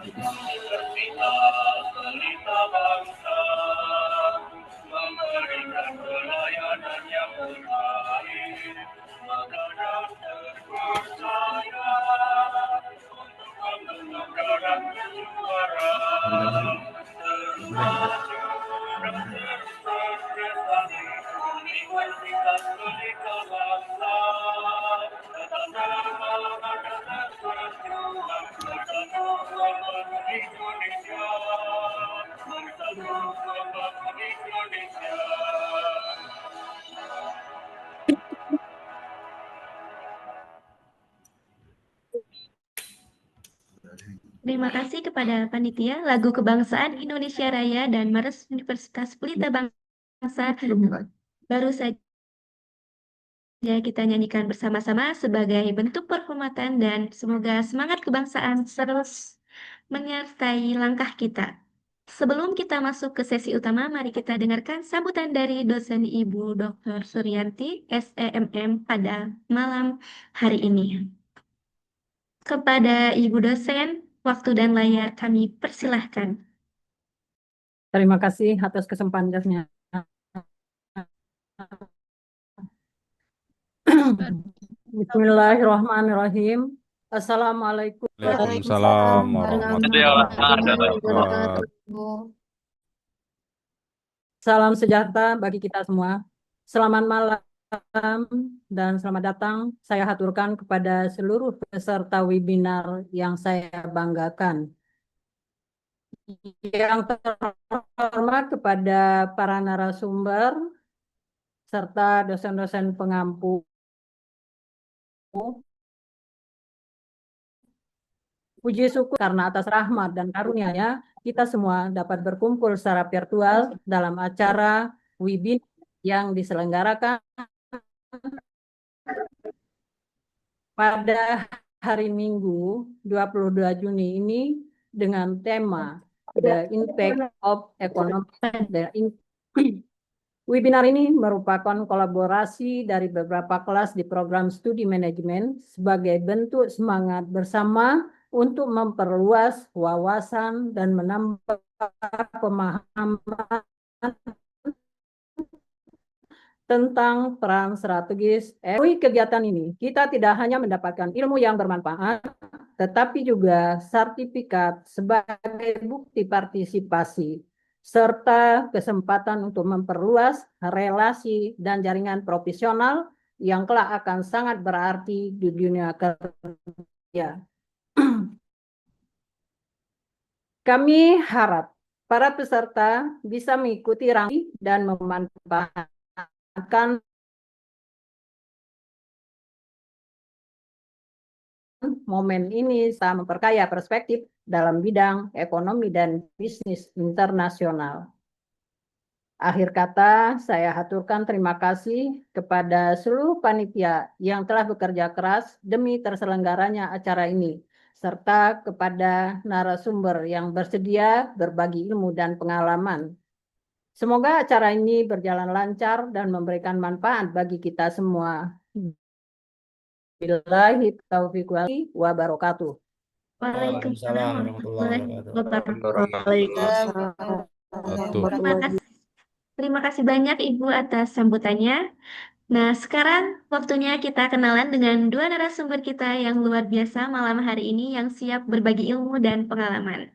Universitas Pelita Bangsa memberikan pelayanan yang terbaik, makanan terpercaya untuk pembelajaran juara termaju dan terprestasi. Universitas Pelita Bangsa tetap semangat dan berjuang bersatu membangun Indonesia, bersatu membangun Indonesia. Terima kasih kepada panitia lagu kebangsaan Indonesia Raya dan Mars Universitas Pelita Bangsa. Baru saja kita nyanyikan bersama-sama sebagai bentuk penghormatan dan semoga semangat kebangsaan terus menyertai langkah kita. Sebelum kita masuk ke sesi utama, mari kita dengarkan sambutan dari dosen Ibu Dr. Suryanti, SEMM pada malam hari ini. Kepada Ibu dosen, waktu dan layar kami persilahkan. Terima kasih atas kesempatannya. Bismillahirrahmanirrahim. Assalamualaikum Waalaikumsalam warahmatullahi wabarakatuh. Salam sejahtera bagi kita semua. Selamat malam dan selamat datang. Saya haturkan kepada seluruh peserta webinar yang saya banggakan. Yang terhormat kepada para narasumber serta dosen-dosen pengampu. Puji syukur karena atas rahmat dan karunia-Nya kita semua dapat berkumpul secara virtual dalam acara webinar yang diselenggarakan pada hari Minggu 22 Juni ini dengan tema The Impact of Economic. Webinar ini merupakan kolaborasi dari beberapa kelas di program studi manajemen sebagai bentuk semangat bersama untuk memperluas wawasan dan menambah pemahaman tentang peran strategis. Melalui kegiatan ini, kita tidak hanya mendapatkan ilmu yang bermanfaat, tetapi juga sertifikat sebagai bukti partisipasi, serta kesempatan untuk memperluas relasi dan jaringan profesional yang kelak akan sangat berarti di dunia kerja. Kami harap para peserta bisa mengikuti rangkaian dan memanfaatkan momen ini serta memperkaya perspektif dalam bidang ekonomi dan bisnis internasional. Akhir kata, saya haturkan terima kasih kepada seluruh panitia yang telah bekerja keras demi terselenggaranya acara ini, serta kepada narasumber yang bersedia berbagi ilmu dan pengalaman. Semoga acara ini berjalan lancar dan memberikan manfaat bagi kita semua. Billahi taufiq wal wabarakatuh. Waalaikumsalam warahmatullahi Wabarakatuh. Terima kasih banyak Ibu atas sambutannya. Nah, sekarang waktunya kita kenalan dengan dua narasumber kita yang luar biasa malam hari ini yang siap berbagi ilmu dan pengalaman.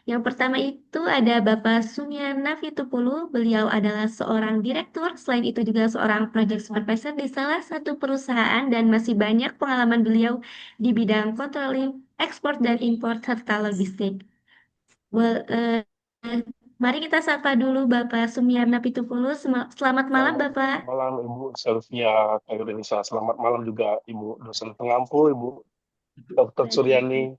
Yang pertama itu ada Bapak Sumian Nafitupulu. Beliau adalah seorang direktur, selain itu juga seorang project supervisor di salah satu perusahaan dan masih banyak pengalaman beliau di bidang controlling, ekspor dan impor serta logistik. Mari kita sapa dulu Bapak Sumiarna Pitupulu. Selamat malam Bapak. Selamat malam Ibu Selvia Kairudenisa. Selamat malam juga Ibu dosen pengampu, Ibu Dr. Suryani,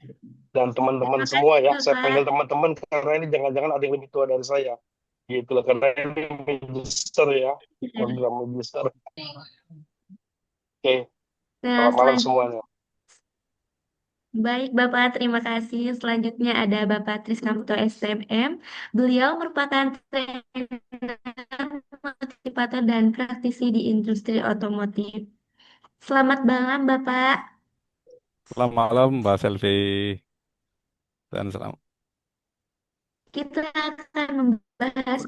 dan teman-teman semua ya. Saya panggil teman-teman karena ini jangan-jangan ada yang lebih tua dari saya. Gitu loh, karena ini magister ya. Program magister. Oke. Selamat malam semuanya. Baik Bapak, terima kasih. Selanjutnya ada Bapak Triskamto SMM. Beliau merupakan trainer, motivator, dan praktisi di industri otomotif. Selamat malam Bapak. Selamat malam Mbak Selvi. dan selamat. Kita akan membahas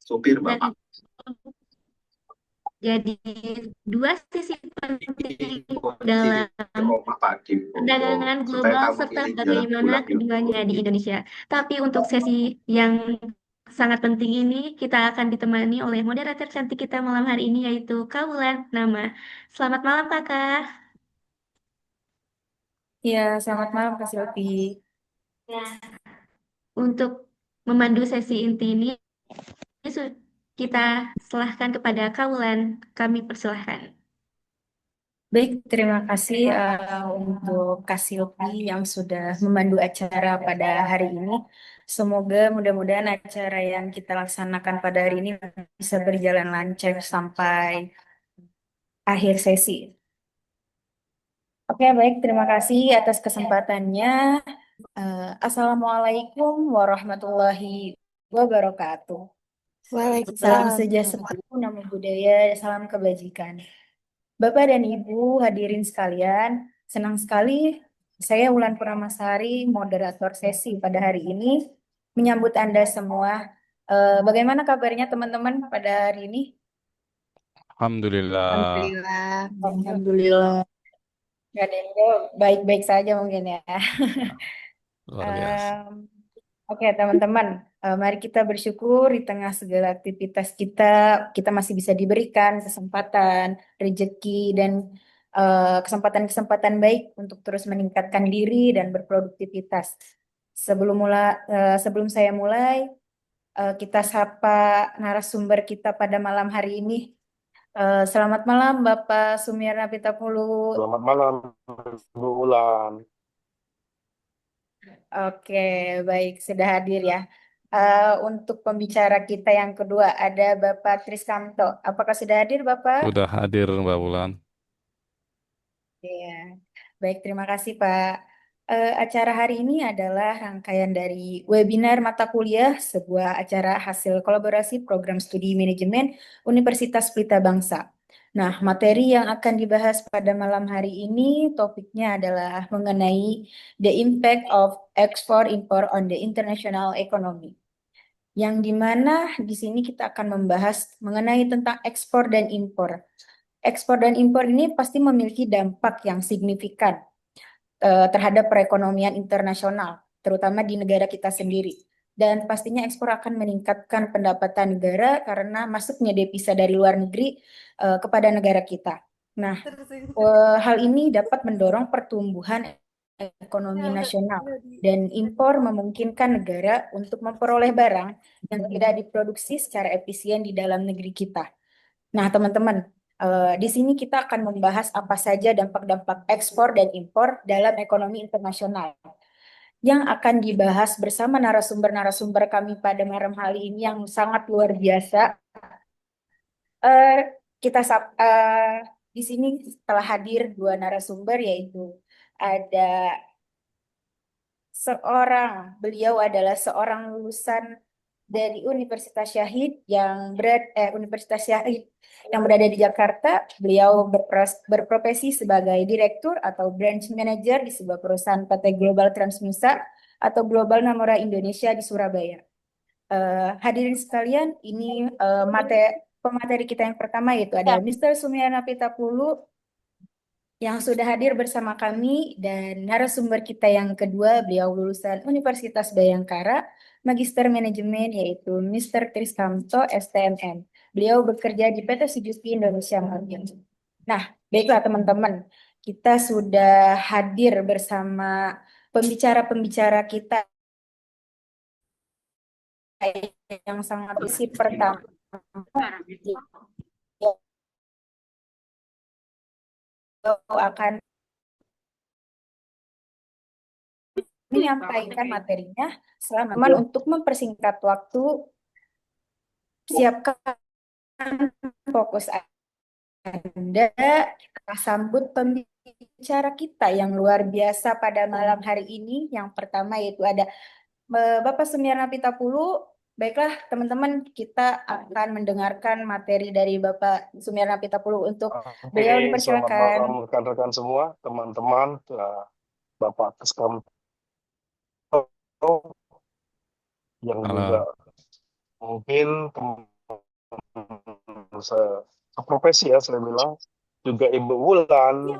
Supir dan Bapak. jadi dua sisi penting Ini dalam Pak di perdagangan supaya global kamu serta ini jalan bagaimana pulang keduanya di Indonesia. Tapi untuk sesi yang sangat penting ini, kita akan ditemani oleh moderator cantik kita malam hari ini, yaitu Kak Wulan Nama. Selamat malam, Kakak. Ya, selamat malam Kak Silvi. Untuk memandu sesi inti ini, kita serahkan kepada Kak Wulan. Kami persilahkan. Baik, terima kasih untuk Kak Silvi yang sudah memandu acara pada hari ini. Semoga mudah-mudahan acara yang kita laksanakan pada hari ini bisa berjalan lancar sampai akhir sesi. Oke, baik, terima kasih atas kesempatannya. Assalamualaikum warahmatullahi wabarakatuh. Salam sejahtera, namo budaya, salam kebajikan. Bapak dan Ibu hadirin sekalian, senang sekali saya Wulan Purnamasari, moderator sesi pada hari ini, menyambut Anda semua. Bagaimana kabarnya teman-teman pada hari ini? Alhamdulillah. Alhamdulillah. Nggak ada yang jawab, baik-baik saja mungkin ya. Luar biasa. Oke, teman-teman, mari kita bersyukur di tengah segala aktivitas kita masih bisa diberikan kesempatan, rezeki, dan kesempatan-kesempatan baik untuk terus meningkatkan diri dan berproduktivitas. Sebelum saya mulai, kita sapa narasumber kita pada malam hari ini. Selamat malam, Bapak Sumirna Pitapulu. Selamat malam, Bu Ulan. Oke, baik, sudah hadir ya. Untuk pembicara kita yang kedua ada Bapak Triskamto. Apakah sudah hadir, Bapak? Sudah hadir Mbak Wulan. Ya, baik, terima kasih, Pak. Acara hari ini adalah rangkaian dari webinar mata kuliah, sebuah acara hasil kolaborasi program studi manajemen Universitas Pelita Bangsa. Nah, materi yang akan dibahas pada malam hari ini topiknya adalah mengenai the impact of export-import on the international economy. Yang dimana di sini kita akan membahas mengenai tentang ekspor dan impor. Ekspor dan impor ini pasti memiliki dampak yang signifikan terhadap perekonomian internasional, terutama di negara kita sendiri. Dan pastinya ekspor akan meningkatkan pendapatan negara karena masuknya devisa dari luar negeri kepada negara kita. Nah, hal ini dapat mendorong pertumbuhan ekonomi nasional dan impor memungkinkan negara untuk memperoleh barang yang tidak diproduksi secara efisien di dalam negeri kita. Nah, teman-teman, di sini kita akan membahas apa saja dampak-dampak ekspor dan impor dalam ekonomi internasional yang akan dibahas bersama narasumber-narasumber kami pada malam hari ini yang sangat luar biasa. Di sini telah hadir dua narasumber, yaitu ada beliau adalah seorang lulusan dari Universitas Syahid yang berada di Jakarta. Beliau berprofesi sebagai direktur atau branch manager di sebuah perusahaan PT Global Transnusa atau Global Namora Indonesia di Surabaya. Hadirin sekalian, ini pemateri kita yang pertama, yaitu ada Mr. Sumirna Pitapulu yang sudah hadir bersama kami, dan narasumber kita yang kedua, beliau lulusan Universitas Bayangkara, Magister Manajemen, yaitu Mr. Triskamto, STMN. Beliau bekerja di PT Suzuki Indonesia Mobil. Nah, baiklah teman-teman, kita sudah hadir bersama pembicara-pembicara kita yang sangat isi pertama. Akan menyampaikan materinya selama untuk mempersingkat waktu, siapkan fokus Anda. Kita sambut pembicara kita yang luar biasa pada malam hari ini. Yang pertama yaitu ada Bapak Sumirna Pitapulu. Baiklah teman-teman, kita akan mendengarkan materi dari Bapak Sumirna Pitapulu. Untuk beliau Selamat dipersilakan. malam rekan-rekan semua, teman-teman, Bapak Triskamto yang juga Halo. mungkin teman seprofesi ya saya bilang, juga Ibu Wulan,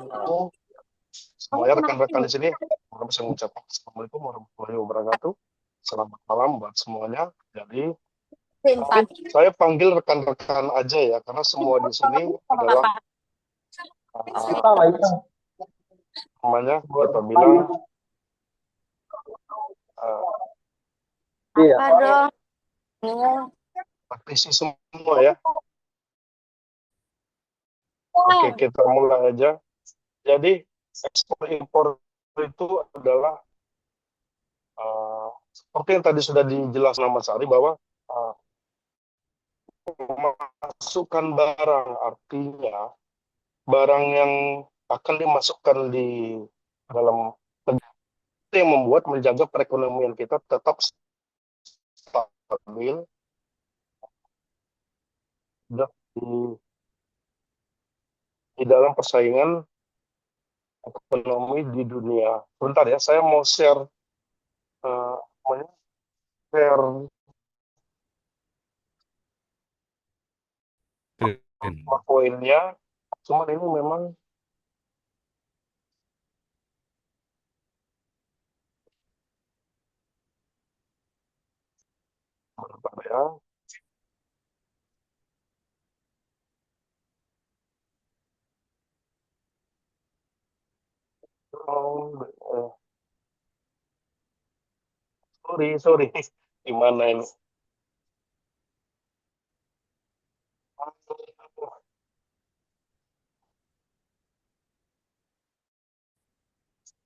semuanya rekan-rekan di sini, saya mengucapkan Assalamualaikum warahmatullahi wabarakatuh. Selamat malam buat semuanya. Jadi mungkin saya panggil rekan-rekan aja ya, karena semua di sini adalah namanya kita bilang praktisi semua ya. Oke, kita mulai aja. Jadi ekspor impor itu adalah seperti yang tadi sudah dijelaskan Mas Ari bahwa memasukkan barang artinya barang yang akan dimasukkan di dalam negeri itu yang membuat menjaga perekonomian kita tetap stabil di dalam persaingan ekonomi di dunia. Bentar ya, saya mau share uh, share poinnya. Cuman ini memang bentar ya. Sorry, gimana ini?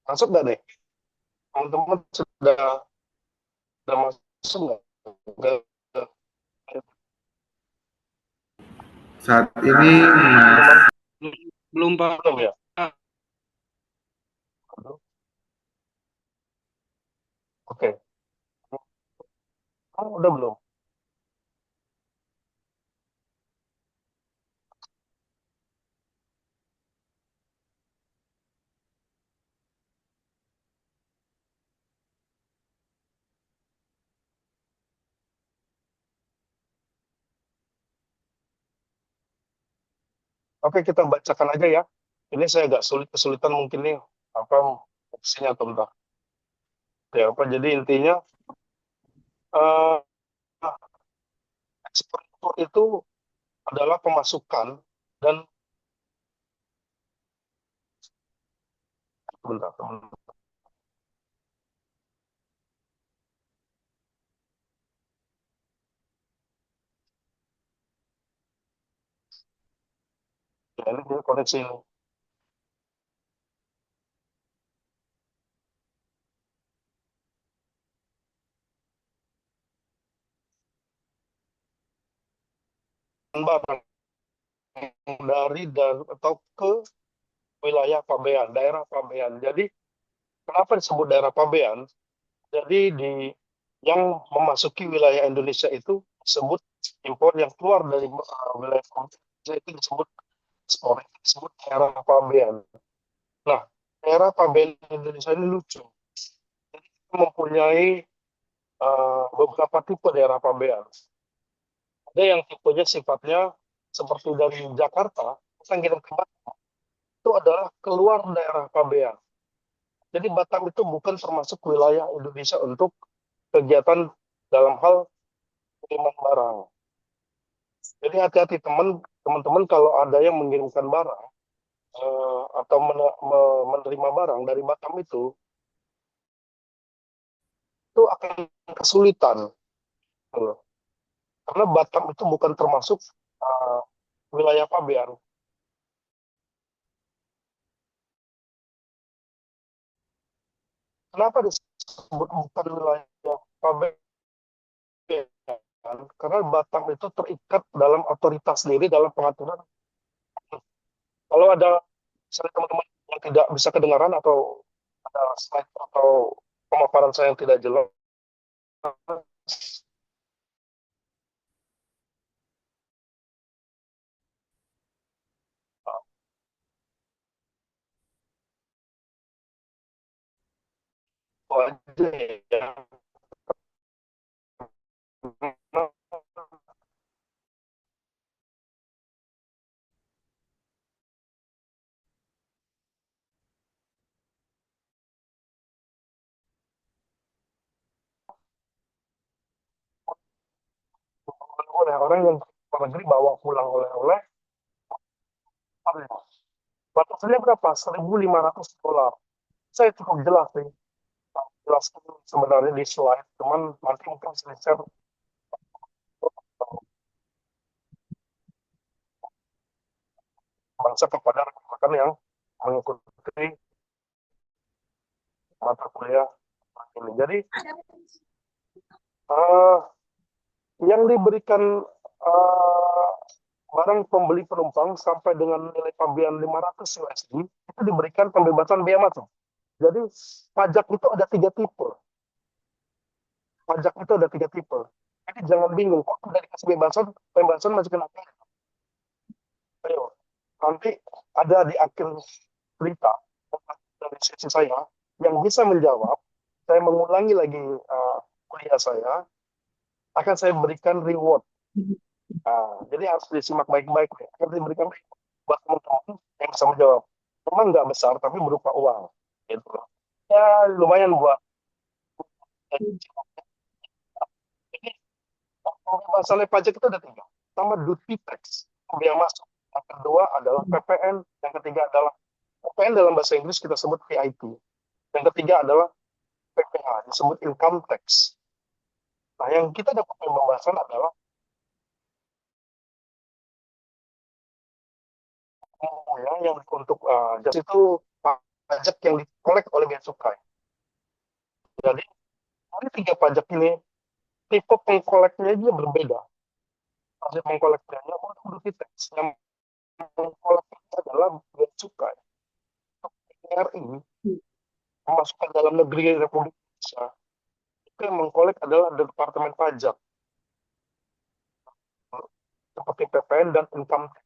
Masuk nggak nih? Teman-teman sudah masuk nggak? Saat ini Belum Pak. Belum ya? Oke. Udah belum? Oke, kita bacakan aja ya. Ini saya agak kesulitan mungkin nih apa opsinya atau enggak. Ya, apa jadi intinya eh ekspor itu adalah pemasukan dan bentar, ya, ini dia koneksi ini. Barang dari atau ke wilayah Pabean, daerah Pabean. Jadi kenapa disebut daerah Pabean? Jadi yang memasuki wilayah Indonesia itu disebut impor, yang keluar dari wilayah Indonesia itu disebut ekspor, itu disebut daerah Pabean. Nah, daerah Pabean Indonesia ini lucu. Jadi kita mempunyai beberapa tipe daerah Pabean. Ada yang tipenya sifatnya seperti dari Jakarta, kita ngirim ke Batam, itu adalah keluar daerah Pabean. Jadi Batam itu bukan termasuk wilayah Indonesia untuk kegiatan dalam hal pengiriman barang. Jadi hati-hati teman-teman kalau ada yang mengirimkan barang atau menerima barang dari Batam itu akan kesulitan, gitu. Karena Batam itu bukan termasuk wilayah Pabean. Kenapa disebut bukan wilayah Pabean? Karena Batam itu terikat dalam otoritas sendiri dalam pengaturan. Kalau ada misalnya teman-teman yang tidak bisa kedengaran atau ada slide atau pemaparan saya yang tidak jelas, aja ya. orang yang ke luar negeri bawa pulang oleh-oleh. Batasannya berapa? $1.500. Saya cukup jelas sih. Jelaskan sebenarnya di slide, cuman nanti mungkin saya share bangsa kepada rekan-rekan yang mengikuti mata kuliah ini. Jadi yang diberikan barang pembeli penumpang sampai dengan nilai pabean 500 USD itu diberikan pembebasan biaya masuk. Jadi pajak itu ada 3 tipe. Pajak itu ada 3 tipe. Jadi jangan bingung, kok udah dikasih pembebasan masih kena pajak. Ayo, nanti ada di akhir cerita dari sesi saya yang bisa menjawab. Saya mengulangi lagi kuliah saya, akan saya berikan reward. Jadi harus disimak baik-baik. Akan diberikan reward buat teman-teman yang bisa menjawab. Memang nggak besar, tapi berupa uang. Gitu. Ya lumayan buat. Jadi pembebasan pajak itu ada 3. Pertama duty tax, biaya masuk. Yang kedua adalah PPN. Yang ketiga adalah PPN dalam bahasa Inggris kita sebut PIT. Yang ketiga adalah PPH, disebut income tax. Nah, yang kita dapat pembebasan adalah yang untuk jadi itu pajak yang dikolek oleh bea cukai. Jadi dari 3 pajak ini tipe pengkoleknya juga berbeda. Hasil pengkoleknya untuk duty tax yang mengkoleknya adalah bea cukai. RI memasukkan dalam negeri Republik Indonesia itu yang mengkolek adalah Departemen Pajak seperti PPN dan income tax.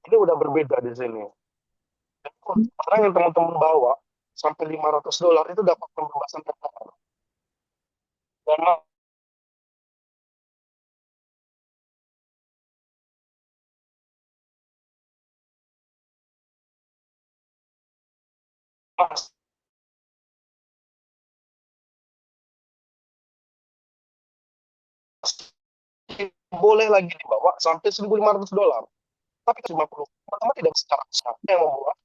Ini udah berbeda di sini. Barang yang teman-teman bawa sampai $500 itu dapat pembebasan PPN. Dan boleh lagi dibawa sampai $1.500. Tapi 50 teman-teman tidak secara besar yang membuat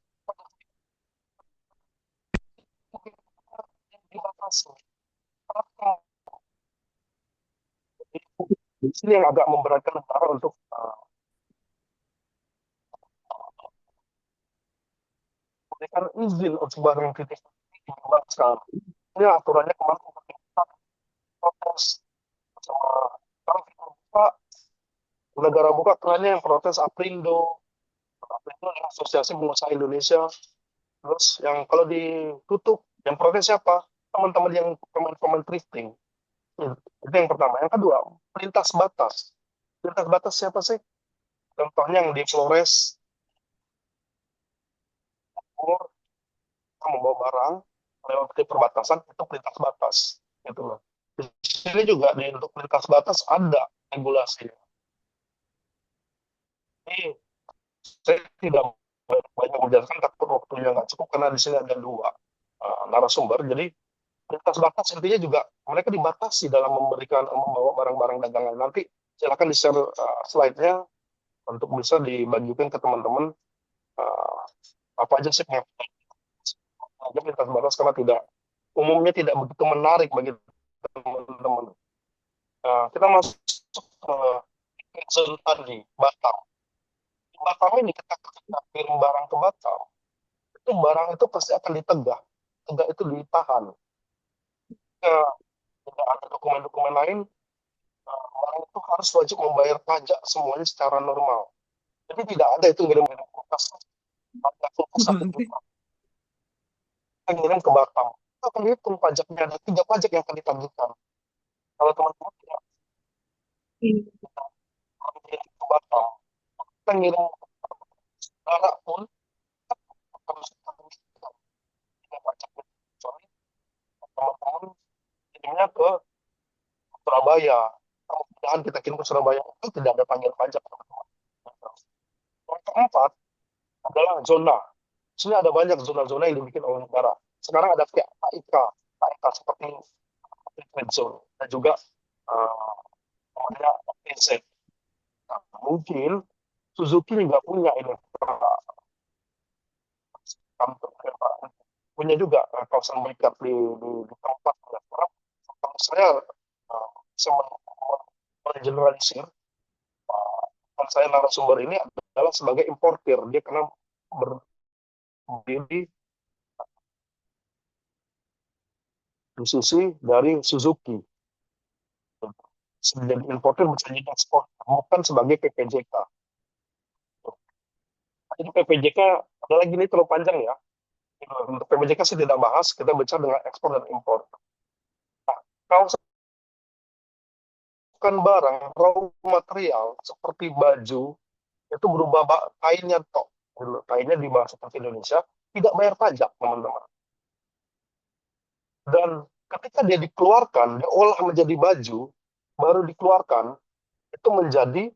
dibatasi. Ini yang agak memberatkan negara untuk memberikan izin untuk barang titik dibebaskan. Ini aturannya kemarin protes sama kalau kita buka negara buka kerennya yang protes Aprindo yang Asosiasi Pengusaha Indonesia. Terus yang kalau ditutup yang protes siapa? Teman-teman yang pemain thrifting. Itu yang pertama. Yang kedua, lintas batas. Lintas batas siapa sih? Contohnya yang di Flores, membawa barang lewat perbatasan itu lintas batas. Gitu loh. Di sini juga untuk lintas batas ada regulasi. Ini saya tidak banyak menjelaskan, takut waktunya nggak cukup karena di sini ada 2 narasumber. Jadi lintas batas intinya juga mereka dibatasi dalam membawa barang-barang dagangan. Nanti silakan di-share slide-nya untuk bisa dibagikan ke teman-teman apa aja sih lintas batas karena umumnya tidak begitu menarik bagi teman-teman. Kita masuk ke zona tadi, Batam. Batam ini kita kirim barang ke Batam, itu barang itu pasti akan ditegah. Tegah itu ditahan. Tidak ada dokumen-dokumen lain, barang itu harus wajib membayar pajak semuanya secara normal. Jadi tidak ada itu ngirim-ngirim kulkas. Kita ngirim ke Batam. Kita akan hitung pajaknya, ada 3 pajak yang akan ditagihkan. Kalau teman-teman tidak ke Batam, kita ngirim barang pun harus ditagihkan. Pajaknya kecuali teman-teman kirimnya ke Surabaya. Kemudian kita kirim ke Surabaya itu tidak ada panggilan pajak. Yang keempat adalah zona. Di sini ada banyak zona-zona yang dibikin oleh negara. Sekarang ada KIK seperti trade zone dan juga namanya FTZ. Nah, mungkin Suzuki nggak punya ini kantor punya juga kawasan berikat di tempat ya. Karena kalau saya bisa mengeneralisir dan saya narasumber ini adalah sebagai importir. Dia karena berdiri di sisi dari Suzuki. Sebagai importir bisa jadi ekspor, bukan sebagai PPJK. Jadi PPJK ada lagi ini terlalu panjang ya. Untuk PPJK sih tidak bahas, kita bicara dengan ekspor dan impor. Nah, kalau bukan barang raw material seperti baju itu berubah kainnya tok, kainnya di bahasa seperti Indonesia tidak bayar pajak teman-teman. Dan ketika dia dikeluarkan, diolah menjadi baju, baru dikeluarkan itu menjadi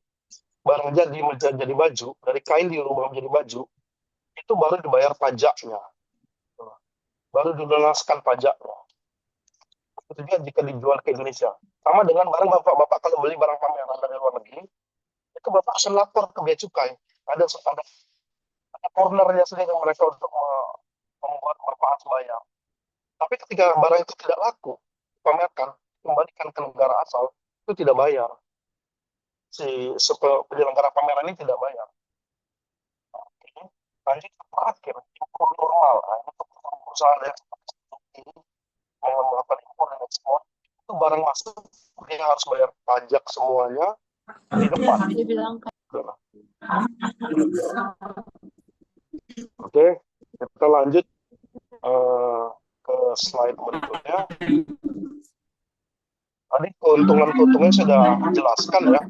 barang jadi menjadi baju, dari kain dirubah menjadi baju, itu baru dibayar pajaknya, baru dilunaskan pajaknya. Itu juga jika dijual ke Indonesia. Sama dengan barang bapak-bapak kalau beli barang pameran dari luar negeri, itu bapak akan lapor ke bea cukai. Ada cornernya sendiri mereka untuk membuat bapak harus bayar. Tapi ketika barang itu tidak laku, dipamerkan, kembalikan ke negara asal, itu tidak bayar. Si penyelenggara pameran ini tidak bayar. Oke. Lanjut ke terakhir, impor normal. Nah, itu perusahaan yang ini mau melakukan impor dan ekspor, itu barang masuk, dia harus bayar pajak semuanya di depan. Oke, kita lanjut ke slide berikutnya. Tadi keuntungan-keuntungan sudah jelaskan ya.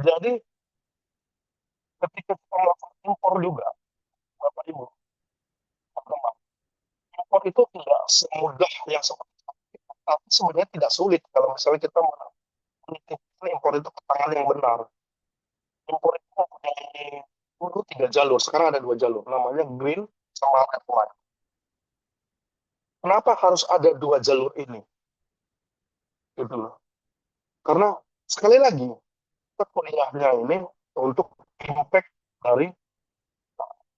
Jadi ketika kita melakukan impor juga, Bapak Ibu, teman-teman, impor itu tidak semudah yang seperti itu. Tapi sebenarnya tidak sulit kalau misalnya kita menitipkan impor itu ke tangan yang benar. Impor itu mempunyai dulu 3 jalur, sekarang ada 2 jalur, namanya green sama red line. Kenapa harus ada 2 jalur ini? Gitu loh. Karena sekali lagi, kita kuliahnya ini untuk impact dari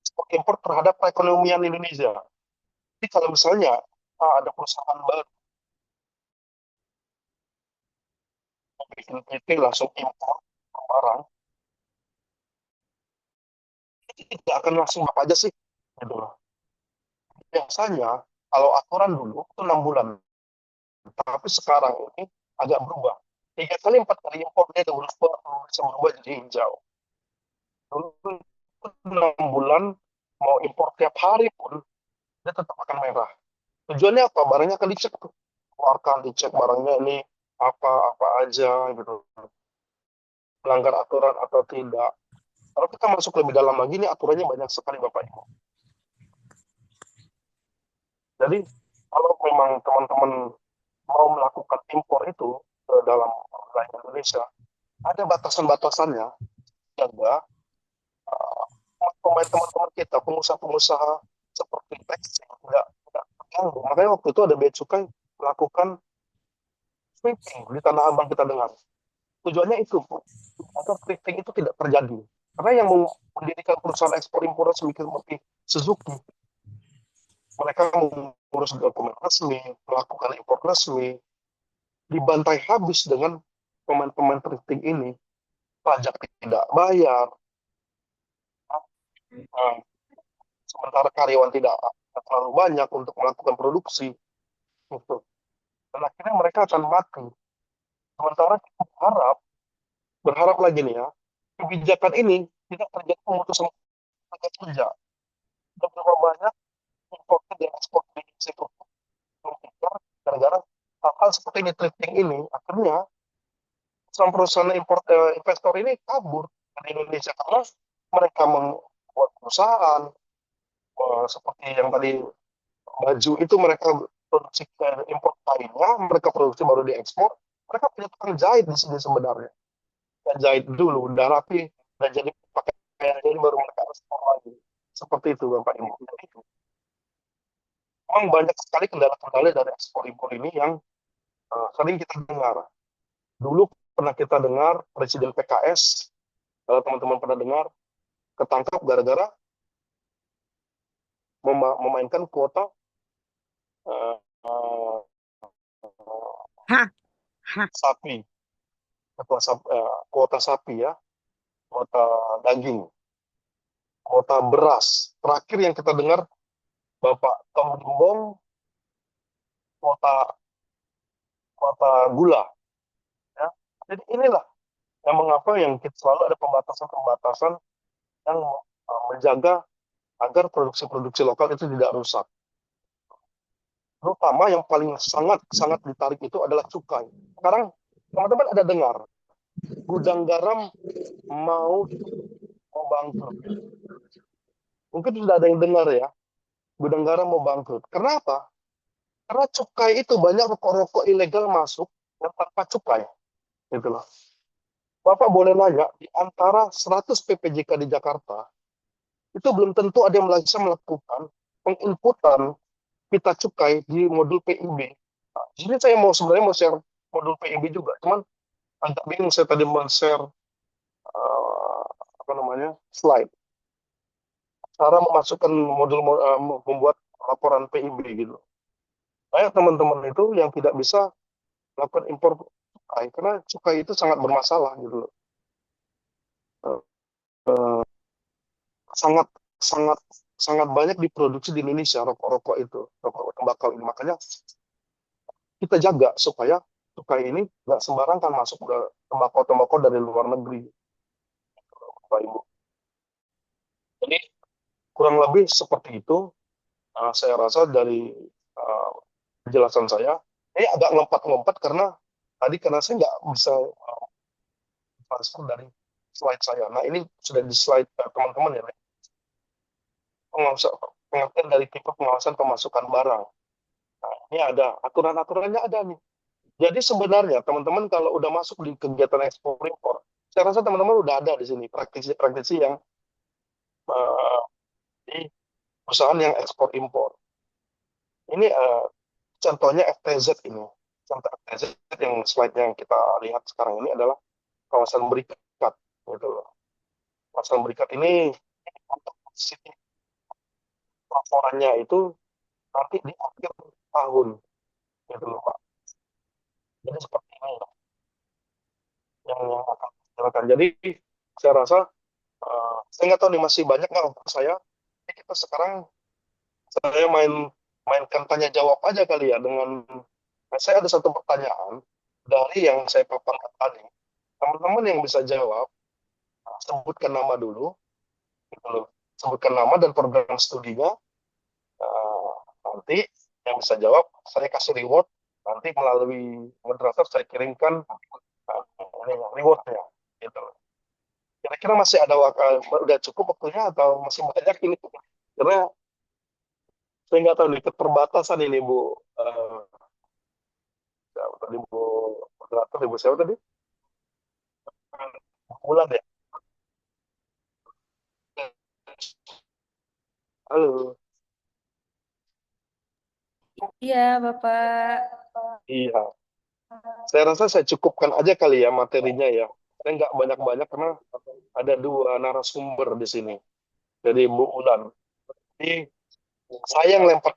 ekspor impor terhadap perekonomian Indonesia. Jadi kalau misalnya ada perusahaan baru bikin PT langsung impor barang, tidak akan langsung apa aja sih, gitu loh. Biasanya kalau aturan dulu itu 6 bulan, tapi sekarang ini agak berubah. 3 kali 4 kali impor dia bisa berubah jadi hijau. Dulu 6 bulan mau impor tiap hari pun dia tetap akan merah. Tujuannya apa? Barangnya akan dicek tuh, keluarkan dicek barangnya ini apa aja gitu, melanggar aturan atau tidak. Kalau kita masuk lebih dalam lagi, ini aturannya banyak sekali Bapak Ibu. Jadi kalau memang teman-teman mau melakukan impor itu ke dalam wilayah Indonesia, ada batasan-batasannya. Jaga teman-teman kita, pengusaha-pengusaha seperti tekstil tidak terganggu. Makanya waktu itu ada bea cukai melakukan sweeping di Tanah Abang kita dengar. Tujuannya itu agar thrifting itu tidak terjadi. Karena yang mendirikan perusahaan ekspor impor seperti Suzuki, mereka mengurus dokumen resmi, melakukan impor resmi, dibantai habis dengan pemain-pemain thrifting ini. Pajak tidak bayar, sementara karyawan tidak terlalu banyak untuk melakukan produksi. Gitu. Dan akhirnya mereka akan mati. Sementara kita berharap lagi nih ya, kebijakan ini tidak terjadi pemutusan tenaga kerja. Dan berapa banyak importer dan ekspor di Indonesia itu gara-gara hal-hal seperti ini, thrifting ini, akhirnya perusahaan investor ini kabur dari Indonesia karena mereka membuat perusahaan seperti yang tadi baju itu mereka produksi impor kainnya, mereka produksi baru diekspor, mereka punya tukang jahit di sini sebenarnya. Dan jahit dulu, dan rapi, dan jadi pakaian jadi baru mereka ekspor lagi. Seperti itu Bapak Ibu. memang banyak sekali kendala-kendala dari ekspor impor ini yang sering kita dengar. Dulu pernah kita dengar Presiden PKS, kalau teman-teman pernah dengar, ketangkap gara-gara memainkan kuota uh, sapi, kuota sapi ya, kuota daging, kuota beras. Terakhir yang kita dengar Bapak Tom Gembong, kuota gula. Ya. Jadi inilah yang mengapa yang selalu ada pembatasan-pembatasan yang menjaga agar produksi-produksi lokal itu tidak rusak. Terutama yang paling sangat ditarik itu adalah cukai. Sekarang teman-teman ada dengar gudang garam mau bangkrut. Mungkin sudah ada yang dengar ya, gudang garam mau bangkrut. Kenapa? Karena cukai itu banyak rokok-rokok ilegal masuk yang tanpa cukai. Gitu loh. Bapak boleh nanya, di antara 100 PPJK di Jakarta, itu belum tentu ada yang bisa melakukan penginputan pita cukai di modul PIB. Nah, jadi saya sebenarnya mau share modul PIB juga, cuman agak bingung saya tadi men-share slide. Cara memasukkan modul membuat laporan PIB gitu. Banyak teman-teman itu yang tidak bisa melakukan impor cukai karena cukai itu sangat bermasalah gitu loh. Sangat banyak diproduksi di Indonesia rokok-rokok itu, rokok tembakau ini. Makanya kita jaga supaya cukai ini nggak sembarang kan masuk ke tembakau dari luar negeri. Bapak Ibu. Jadi kurang lebih seperti itu. Saya rasa dari penjelasan saya ini agak ngompat karena saya nggak bisa transfer dari slide saya. Nah ini sudah di slide teman-teman ya. Pengertian dari tipe pengawasan pemasukan barang. Nah, ini ada aturan-aturannya ada nih. Jadi sebenarnya teman-teman kalau udah masuk di kegiatan ekspor impor, saya rasa teman-teman udah ada di sini praktisi yang di perusahaan yang ekspor impor. Ini contohnya FTZ ini. Contoh FTZ yang slide yang kita lihat sekarang ini adalah kawasan berikat. Gitu loh. Kawasan berikat ini untuk laporannya itu nanti di akhir tahun. Gitu loh, Pak. Jadi seperti ini yang akan dijalankan. Jadi saya rasa saya nggak tahu nih masih banyak nggak untuk saya. Kita sekarang saya mainkan tanya jawab aja kali ya dengan saya ada satu pertanyaan dari yang saya paparkan tadi. Teman-teman yang bisa jawab sebutkan nama dulu, gitu loh. Sebutkan nama dan program studinya. Nanti yang bisa jawab saya kasih reward. Nanti melalui moderator saya kirimkan rewardnya. Gitu. Kira-kira masih ada udah cukup waktunya atau masih banyak ini? Karena saya nggak tahu nih keterbatasan ini Bu. Tadi Bu moderator, Ibu siapa tadi? Bulan ya. Halo. Iya, Bapak. Iya. Saya rasa saya cukupkan aja kali ya materinya ya. Saya nggak banyak-banyak karena ada 2 narasumber di sini. Jadi Bu Ulan. Jadi saya yang lempar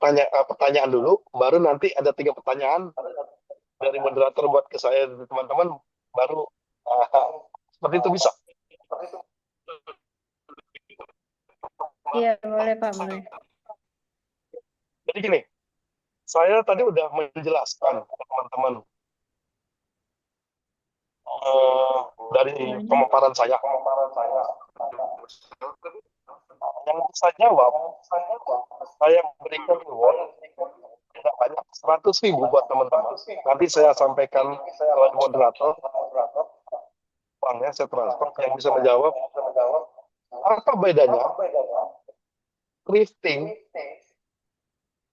pertanyaan dulu, baru nanti ada 3 pertanyaan dari moderator buat ke saya teman-teman, baru seperti itu bisa. Iya, boleh Pak, boleh. Jadi gini, saya tadi udah menjelaskan ke teman-teman dari pemaparan saya. Yang bisa jawab, saya berikan reward tidak banyak, 100.000 buat teman-teman. Nanti saya sampaikan ke moderator, uangnya saya transfer. Yang bisa menjawab, apa bedanya thrifting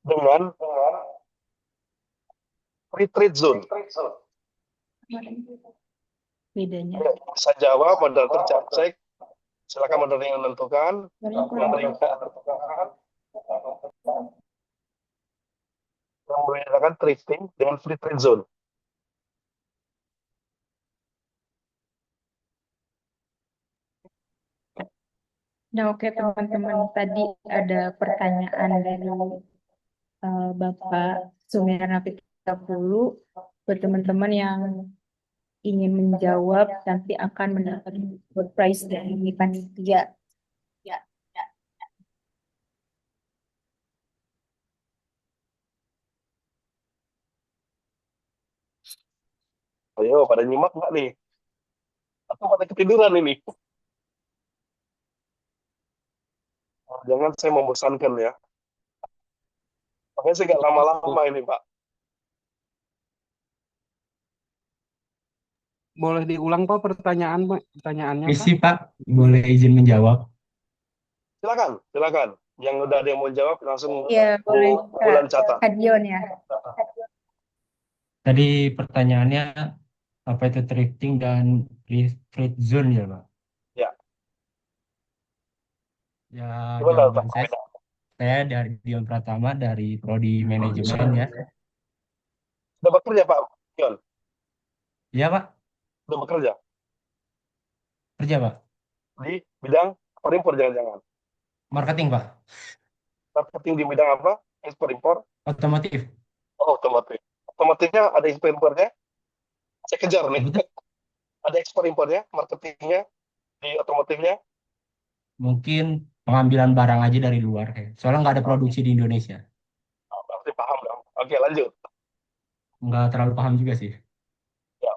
dengan free trade zone? Bedanya. Bisa jawab, moderator cek. Silakan moderator yang menentukan. membedakan thrifting dengan free trade zone. Nah, oke teman-teman, tadi ada pertanyaan dari Bapak Sumirna Pitapulu. Buat teman-teman yang ingin menjawab, nanti akan mendapat door prize dari panitia. Ya. Ayo, pada nyimak nggak nih? Atau pada ketiduran ini? Jangan saya membosankan ya. Makanya saya nggak lama-lama ini, Pak. Boleh diulang Pak pertanyaannya Pak? Misi Pak, boleh izin menjawab? Silakan. Yang udah ada yang mau jawab langsung Iya, boleh bulan catat. Hadion ya. Tadi pertanyaannya apa itu thrifting dan free zone ya Pak? Ya. Ya, Gimana, jawaban Pak? saya dari Dion Pratama dari Prodi Manajemen ya. Udah bekerja, Pak Yon? Iya Pak, Udah bekerja? kerja Pak. Di bidang ekspor-impor jangan-jangan? Marketing Pak, Marketing di bidang apa? Ekspor-impor? otomotif. Oh, otomotif. Otomotifnya ada ekspor-impornya? Saya kejar nih. Betul. Ada ekspor-impornya, marketingnya di otomotifnya? Mungkin pengambilan barang aja dari luar. Soalnya nggak ada produksi di Indonesia. Berarti paham dong. Oke, lanjut. Nggak terlalu paham juga sih. Ya.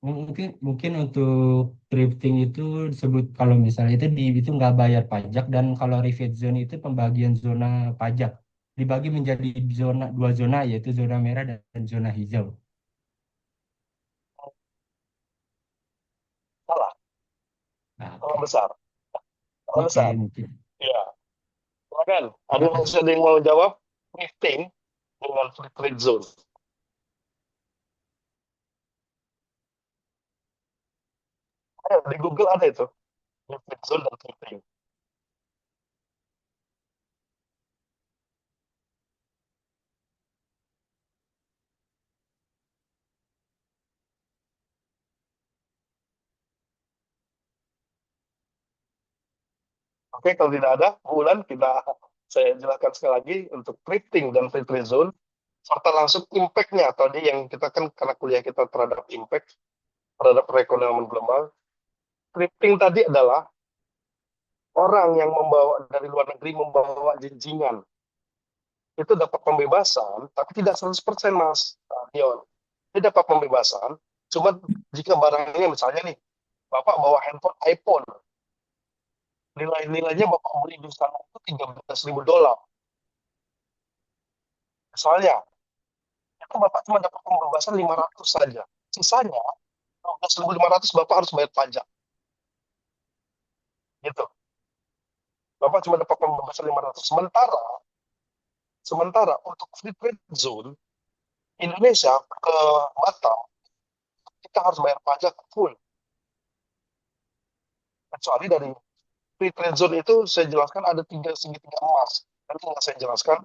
Mungkin untuk thrifting itu disebut kalau misalnya itu nggak bayar pajak, dan kalau refit zone itu pembagian zona pajak dibagi menjadi dua zona, yaitu zona merah dan zona hijau. Salah. Nah, Salah oke. besar. Salah Oke, besar. mungkin. Iya. Silakan. Ada yang mau jawab? Thrifting dengan free trade zone. Di Google ada itu. Free trade zone dan thrifting. Oke, kalau tidak ada, bulan saya jelaskan sekali lagi untuk thrifting dan free trade zone serta langsung impact-nya. Tadi yang kita kan karena kuliah kita terhadap impact terhadap perekonomian global. Thrifting tadi adalah orang yang membawa dari luar negeri membawa jinjingan. Itu dapat pembebasan, tapi tidak 100% Mas Dion. Dia dapat pembebasan, cuma jika barangnya misalnya nih, Bapak bawa handphone iPhone, nilainya Bapak beli di sana itu $13.000. Misalnya, itu Bapak cuma dapat pembebasan 500 saja. Sisanya, 12.500 Bapak harus bayar pajak. Gitu. Bapak cuma dapat pembebasan 500. Sementara untuk free trade zone, Indonesia ke Batam, kita harus bayar pajak full. Kecuali dari free trade zone itu saya jelaskan ada segitiga emas. Nanti nggak saya jelaskan.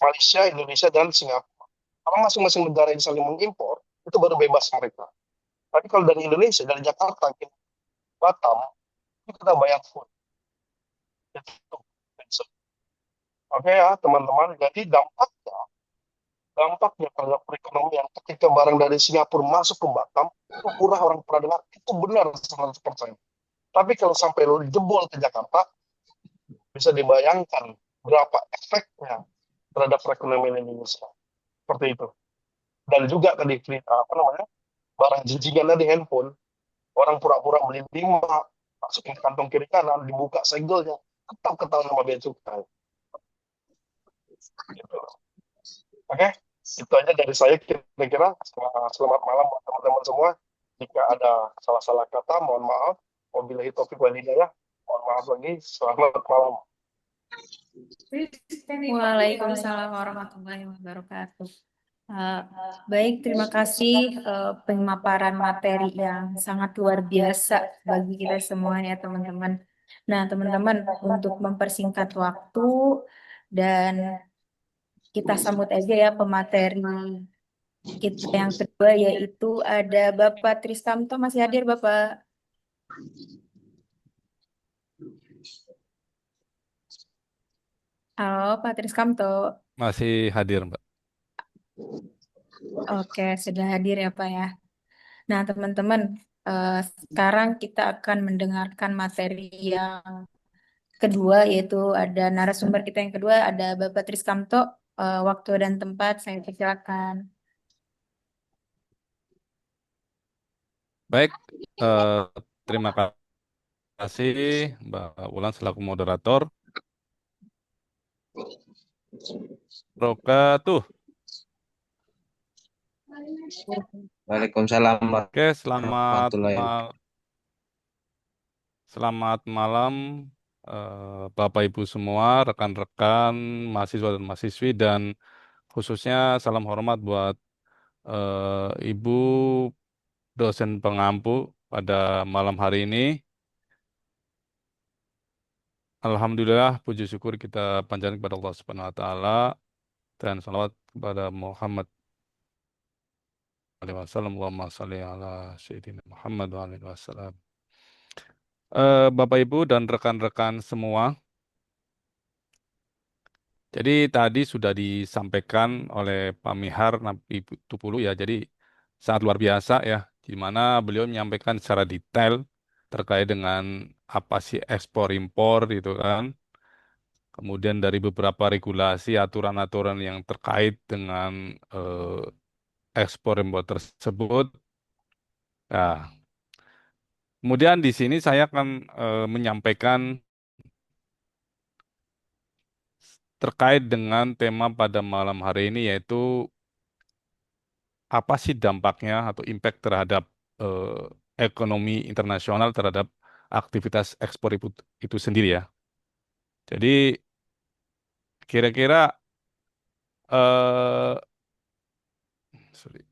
Malaysia, Indonesia, dan Singapura. Kalau masing-masing negara yang saling mengimpor, itu baru bebas mereka. Tapi kalau dari Indonesia, dari Jakarta ke Batam, itu kita bayar full. Itu. Oke ya, teman-teman. Jadi dampaknya terhadap perekonomian ketika barang dari Singapura masuk ke Batam, itu murah, orang pernah dengar, itu benar 100%. Tapi kalau sampai lo jebol ke Jakarta, bisa dibayangkan berapa efeknya terhadap perekonomian Indonesia. Seperti itu. Dan juga tadi barang jinjingannya di handphone, orang pura-pura beli 5, masukin ke kantong kiri kanan, dibuka segelnya, ketahuan sama bea cukai. Gitu. Oke, itu aja dari saya kira-kira. Selamat malam buat teman-teman semua. Jika ada salah-salah kata, mohon maaf. Wabillahi taufiq wal hidayah. Mohon maaf lagi. Selamat malam. Waalaikumsalam warahmatullahi wabarakatuh. Baik, terima kasih pemaparan materi yang sangat luar biasa bagi kita semuanya, teman-teman. Nah, teman-teman, untuk mempersingkat waktu dan kita sambut aja ya pemateri kita yang kedua, yaitu ada Bapak Triskamto. Masih hadir, Bapak? Halo, Pak Triskamto. Masih hadir, Mbak. Oke, sudah hadir ya, Pak ya. Nah, teman-teman, sekarang kita akan mendengarkan materi yang kedua, yaitu ada narasumber kita yang kedua, ada Bapak Triskamto. Waktu dan tempat saya persilakan. Baik, eh, terima kasih Mbak Wulan selaku moderator. Wabarakatuh. Waalaikumsalam Oke, warahmatullahi wabarakatuh. selamat malam Bapak Ibu semua, rekan-rekan, mahasiswa dan mahasiswi, dan khususnya salam hormat buat Ibu dosen pengampu pada malam hari ini. Alhamdulillah, puji syukur kita panjatkan kepada Allah Subhanahu wa taala dan salawat kepada Muhammad alaihi wasallam. Allahumma shalli ala sayyidina Muhammad wa alaihi wasallam. Bapak Ibu dan rekan-rekan semua, jadi tadi sudah disampaikan oleh Pak Mihar Nabi Tupulu ya, jadi sangat luar biasa ya, di mana beliau menyampaikan secara detail terkait dengan apa sih ekspor impor gitu kan. Kemudian dari beberapa regulasi, aturan-aturan yang terkait dengan ekspor impor tersebut. Nah, kemudian di sini saya akan menyampaikan terkait dengan tema pada malam hari ini, yaitu apa sih dampaknya atau impact terhadap ekonomi internasional terhadap aktivitas ekspor itu sendiri ya. Jadi kira-kira eh sorry.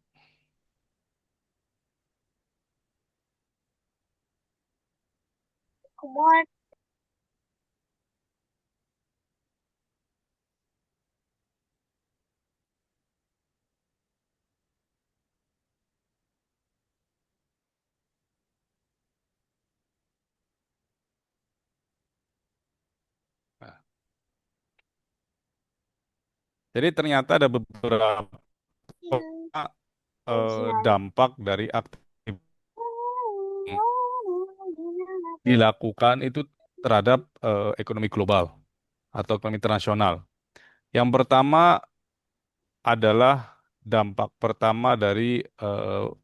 Nah, jadi ternyata ada beberapa dampak dari aktivitas dilakukan itu terhadap ekonomi global atau ekonomi internasional. Yang pertama adalah dampak pertama dari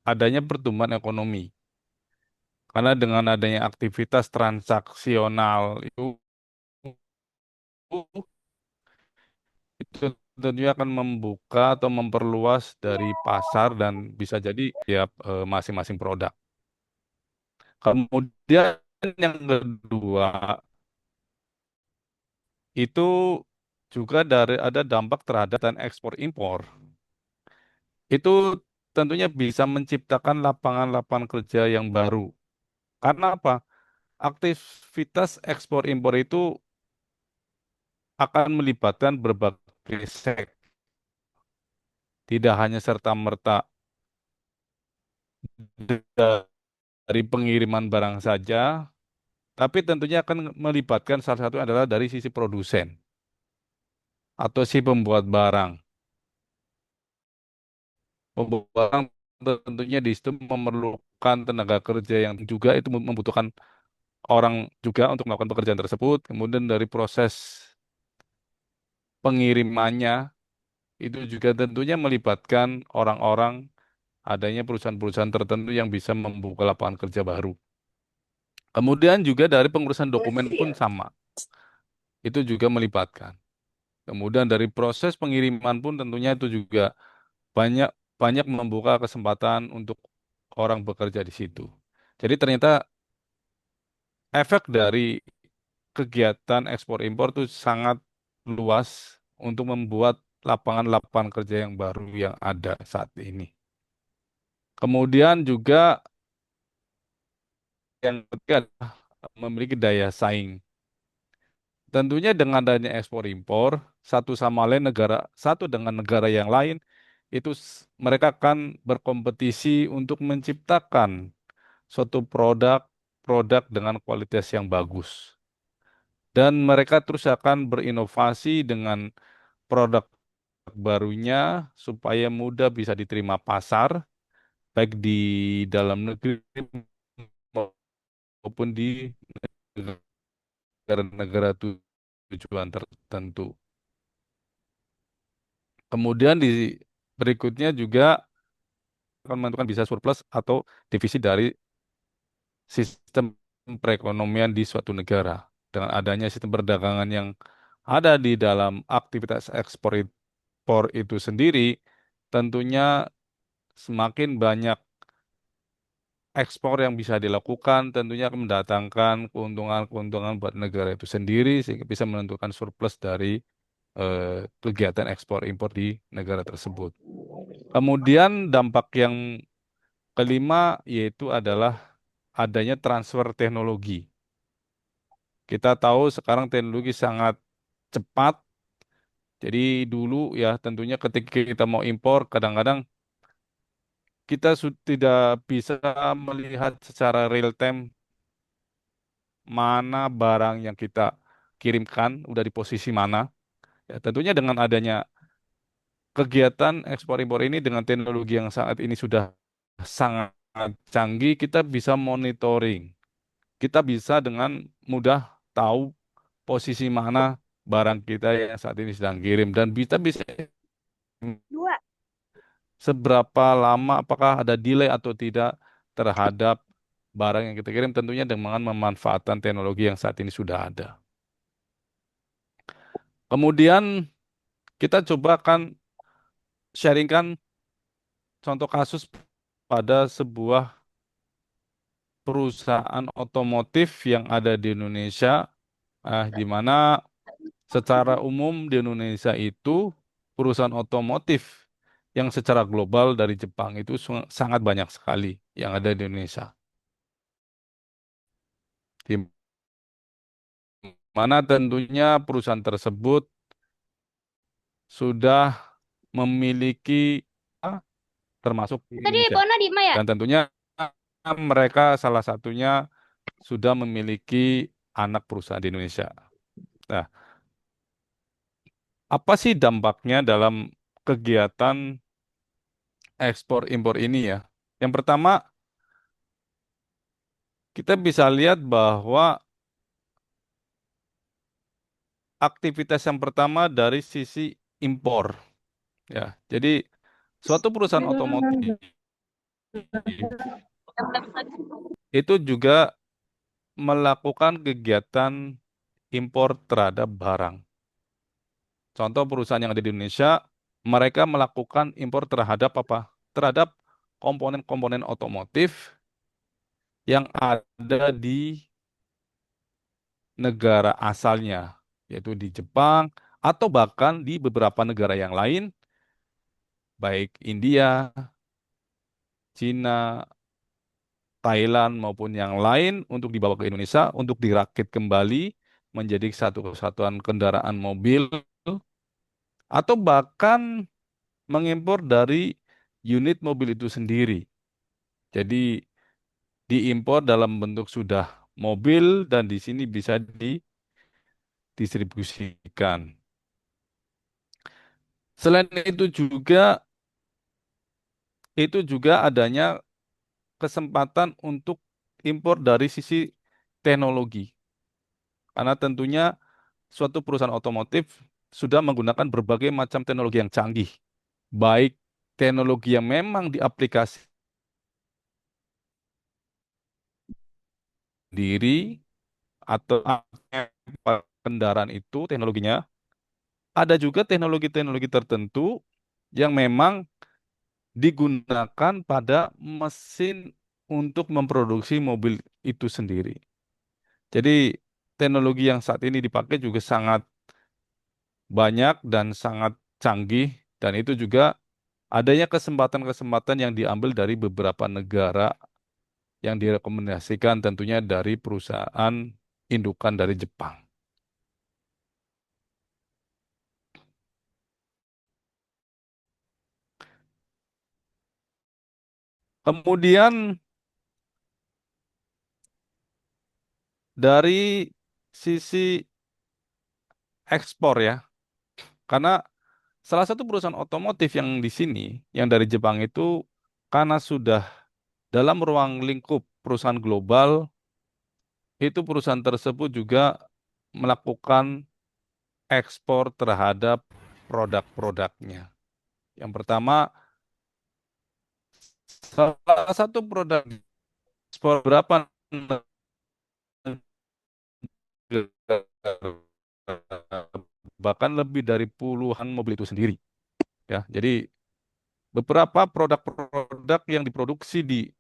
adanya pertumbuhan ekonomi. Karena dengan adanya aktivitas transaksional itu tentunya akan membuka atau memperluas dari pasar dan bisa jadi tiap masing-masing produk. Kemudian yang kedua itu juga ada dampak terhadap dan ekspor impor. Itu tentunya bisa menciptakan lapangan-lapangan kerja yang baru. Karena apa? Aktivitas ekspor impor itu akan melibatkan berbagai sektor. Tidak hanya serta-merta dari pengiriman barang saja, tapi tentunya akan melibatkan salah satu adalah dari sisi produsen atau si pembuat barang. Pembuat barang tentunya di situ memerlukan tenaga kerja yang juga itu membutuhkan orang juga untuk melakukan pekerjaan tersebut. Kemudian dari proses pengirimannya itu juga tentunya melibatkan orang-orang, adanya perusahaan-perusahaan tertentu yang bisa membuka lapangan kerja baru. Kemudian juga dari pengurusan dokumen pun sama. Itu juga melibatkan. Kemudian dari proses pengiriman pun tentunya itu juga banyak banyak membuka kesempatan untuk orang bekerja di situ. Jadi ternyata efek dari kegiatan ekspor impor itu sangat luas untuk membuat lapangan-lapangan kerja yang baru yang ada saat ini. Kemudian juga yang ketiga adalah memiliki daya saing. Tentunya dengan adanya ekspor impor, satu sama lain satu dengan negara yang lain itu mereka akan berkompetisi untuk menciptakan suatu produk dengan kualitas yang bagus. Dan mereka terus akan berinovasi dengan produk barunya supaya mudah bisa diterima pasar, baik di dalam negeri maupun di negara-negara tujuan tertentu. Kemudian di berikutnya juga akan menentukan bisa surplus atau defisit dari sistem perekonomian di suatu negara. Dengan adanya sistem perdagangan yang ada di dalam aktivitas ekspor impor itu sendiri, tentunya semakin banyak ekspor yang bisa dilakukan, tentunya akan mendatangkan keuntungan-keuntungan buat negara itu sendiri, sehingga bisa menentukan surplus dari kegiatan ekspor impor di negara tersebut. Kemudian dampak yang kelima yaitu adalah adanya transfer teknologi. Kita tahu sekarang teknologi sangat cepat. Jadi dulu ya tentunya ketika kita mau impor kadang-kadang kita tidak bisa melihat secara real time mana barang yang kita kirimkan udah di posisi mana. Ya, tentunya dengan adanya kegiatan ekspor impor ini dengan teknologi yang saat ini sudah sangat canggih, kita bisa monitoring. Kita bisa dengan mudah tahu posisi mana barang kita yang saat ini sedang kirim dan kita bisa seberapa lama apakah ada delay atau tidak terhadap barang yang kita kirim tentunya dengan memanfaatkan teknologi yang saat ini sudah ada. Kemudian kita coba akan sharingkan contoh kasus pada sebuah perusahaan otomotif yang ada di Indonesia, di mana secara umum di Indonesia itu perusahaan otomotif yang secara global dari Jepang itu sangat banyak sekali yang ada di Indonesia. Di mana tentunya perusahaan tersebut sudah memiliki termasuk di Indonesia. Dan tentunya mereka salah satunya sudah memiliki anak perusahaan di Indonesia. Nah, apa sih dampaknya dalam kegiatan ekspor impor ini ya? Yang pertama, kita bisa lihat bahwa aktivitas yang pertama dari sisi impor ya. Jadi suatu perusahaan otomotif itu juga melakukan kegiatan impor terhadap barang. Contoh perusahaan yang ada di Indonesia, mereka melakukan impor terhadap apa? Terhadap komponen-komponen otomotif yang ada di negara asalnya, yaitu di Jepang atau bahkan di beberapa negara yang lain, baik India, Cina, Thailand maupun yang lain untuk dibawa ke Indonesia untuk dirakit kembali menjadi satu kesatuan kendaraan mobil atau bahkan mengimpor dari unit mobil itu sendiri. Jadi diimpor dalam bentuk sudah mobil dan di sini bisa didistribusikan. Selain itu juga adanya kesempatan untuk impor dari sisi teknologi. Karena tentunya suatu perusahaan otomotif sudah menggunakan berbagai macam teknologi yang canggih. Baik teknologi yang memang diaplikasi diri atau kendaraan itu teknologinya. Ada juga teknologi-teknologi tertentu yang memang digunakan pada mesin untuk memproduksi mobil itu sendiri. Jadi teknologi yang saat ini dipakai juga sangat banyak dan sangat canggih dan itu juga adanya kesempatan-kesempatan yang diambil dari beberapa negara yang direkomendasikan tentunya dari perusahaan indukan dari Jepang. Kemudian dari sisi ekspor ya, karena salah satu perusahaan otomotif yang di sini, yang dari Jepang itu, karena sudah dalam ruang lingkup perusahaan global, itu perusahaan tersebut juga melakukan ekspor terhadap produk-produknya. Yang pertama, salah satu produk ekspor berapa negara, bahkan lebih dari puluhan mobil itu sendiri. Ya, jadi beberapa produk-produk yang diproduksi di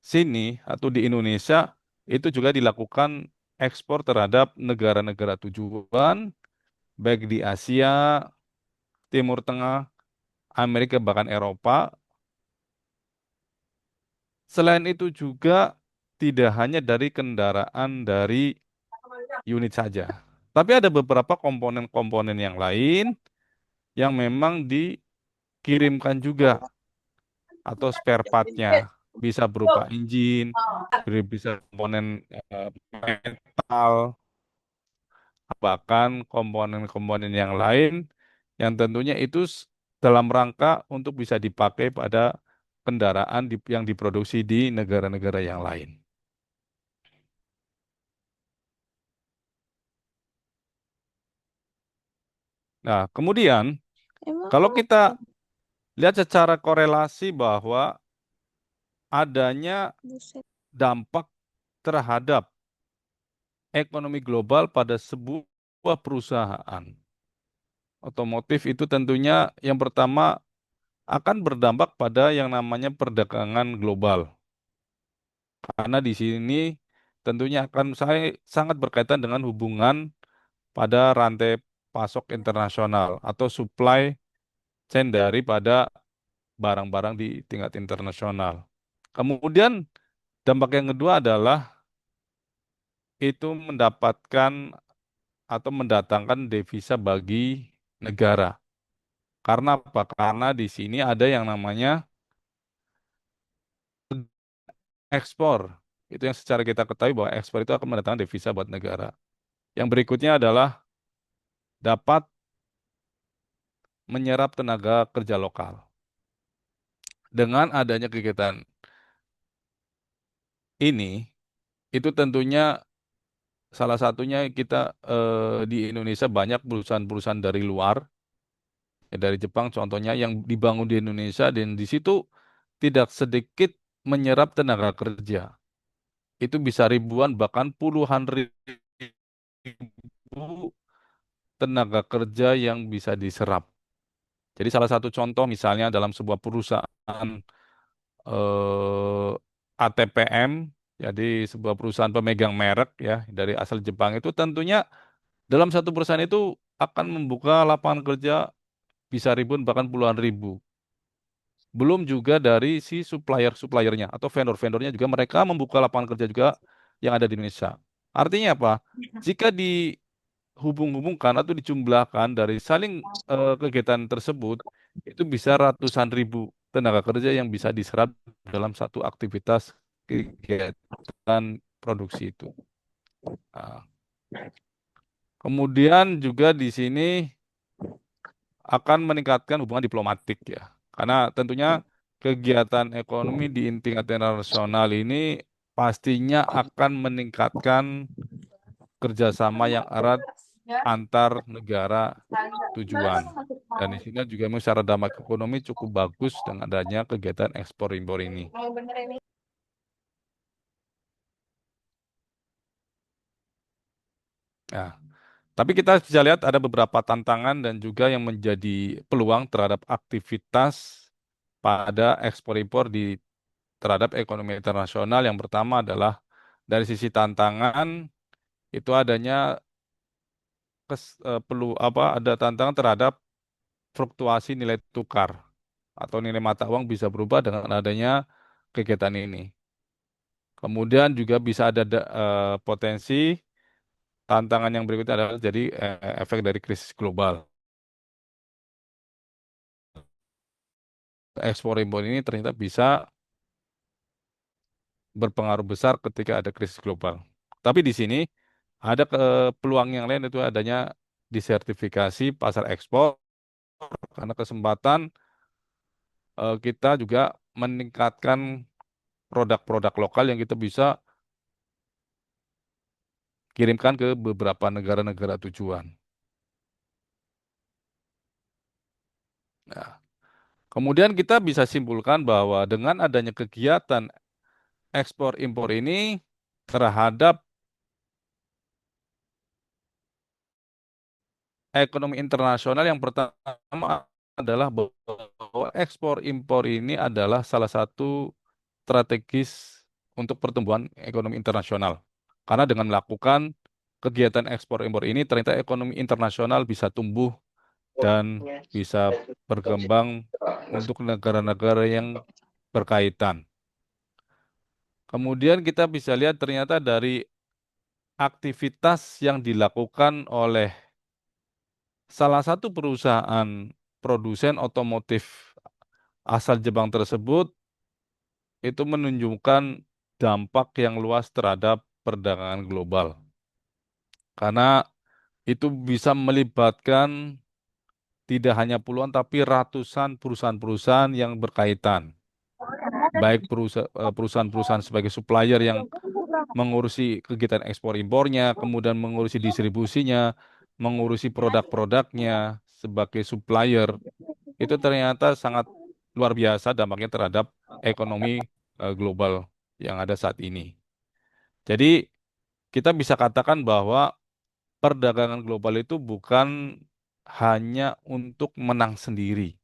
sini atau di Indonesia itu juga dilakukan ekspor terhadap negara-negara tujuan, baik di Asia, Timur Tengah, Amerika, bahkan Eropa. Selain itu juga tidak hanya dari kendaraan dari unit saja, tapi ada beberapa komponen-komponen yang lain yang memang dikirimkan juga atau spare part-nya bisa berupa engine, bisa komponen metal, bahkan komponen-komponen yang lain yang tentunya itu dalam rangka untuk bisa dipakai pada kendaraan yang diproduksi di negara-negara yang lain. Nah, kemudian kalau kita lihat secara korelasi bahwa adanya dampak terhadap ekonomi global pada sebuah perusahaan otomotif itu tentunya yang pertama akan berdampak pada yang namanya perdagangan global. Karena di sini tentunya akan sangat berkaitan dengan hubungan pada rantai pasok internasional atau supply chain daripada barang-barang di tingkat internasional. Kemudian dampak yang kedua adalah itu mendapatkan atau mendatangkan devisa bagi negara. Karena apa? Karena di sini ada yang namanya ekspor. Itu yang secara kita ketahui bahwa ekspor itu akan mendatangkan devisa buat negara. Yang berikutnya adalah dapat menyerap tenaga kerja lokal. Dengan adanya kegiatan ini, itu tentunya salah satunya kita di Indonesia banyak perusahaan-perusahaan dari luar, ya dari Jepang contohnya yang dibangun di Indonesia dan di situ tidak sedikit menyerap tenaga kerja. Itu bisa ribuan bahkan puluhan ribu tenaga kerja yang bisa diserap. Jadi salah satu contoh misalnya dalam sebuah perusahaan ATPM, jadi sebuah perusahaan pemegang merek ya dari asal Jepang itu tentunya dalam satu perusahaan itu akan membuka lapangan kerja bisa ribuan bahkan puluhan ribu. Belum juga dari si supplier-suppliernya atau vendor-vendornya juga mereka membuka lapangan kerja juga yang ada di Indonesia. Artinya apa? Jika dihubung-hubungkan atau dijumlahkan dari saling kegiatan tersebut, itu bisa ratusan ribu tenaga kerja yang bisa diserap dalam satu aktivitas kegiatan produksi itu. Nah, kemudian juga di sini akan meningkatkan hubungan diplomatik ya. Karena tentunya kegiatan ekonomi di tingkat internasional ini pastinya akan meningkatkan kerjasama yang erat antar negara tujuan. Dan di sini juga memang secara dampak ekonomi cukup bagus dengan adanya kegiatan ekspor impor ini. Nah, tapi kita bisa lihat ada beberapa tantangan dan juga yang menjadi peluang terhadap aktivitas pada ekspor impor terhadap ekonomi internasional. Yang pertama adalah dari sisi tantangan itu adanya ada tantangan terhadap fluktuasi nilai tukar atau nilai mata uang bisa berubah dengan adanya kegiatan ini. Kemudian juga bisa ada potensi tantangan yang berikutnya adalah jadi efek dari krisis global. ekspor impor ini ternyata bisa berpengaruh besar ketika ada krisis global. Tapi di sini ada peluang yang lain, itu adanya disertifikasi pasar ekspor, karena kesempatan kita juga meningkatkan produk-produk lokal yang kita bisa kirimkan ke beberapa negara-negara tujuan. Nah, kemudian kita bisa simpulkan bahwa dengan adanya kegiatan ekspor impor ini terhadap ekonomi internasional, yang pertama adalah bahwa ekspor impor ini adalah salah satu strategis untuk pertumbuhan ekonomi internasional. Karena dengan melakukan kegiatan ekspor impor ini ternyata ekonomi internasional bisa tumbuh dan bisa berkembang untuk negara-negara yang berkaitan. Kemudian kita bisa lihat ternyata dari aktivitas yang dilakukan oleh salah satu perusahaan produsen otomotif asal Jepang tersebut itu menunjukkan dampak yang luas terhadap perdagangan global. Karena itu bisa melibatkan tidak hanya puluhan tapi ratusan perusahaan-perusahaan yang berkaitan. Baik perusahaan-perusahaan sebagai supplier yang mengurusi kegiatan ekspor impornya, kemudian mengurusi distribusinya, mengurusi produk-produknya sebagai supplier, itu ternyata sangat luar biasa dampaknya terhadap ekonomi global yang ada saat ini. Jadi kita bisa katakan bahwa perdagangan global itu bukan hanya untuk menang sendiri.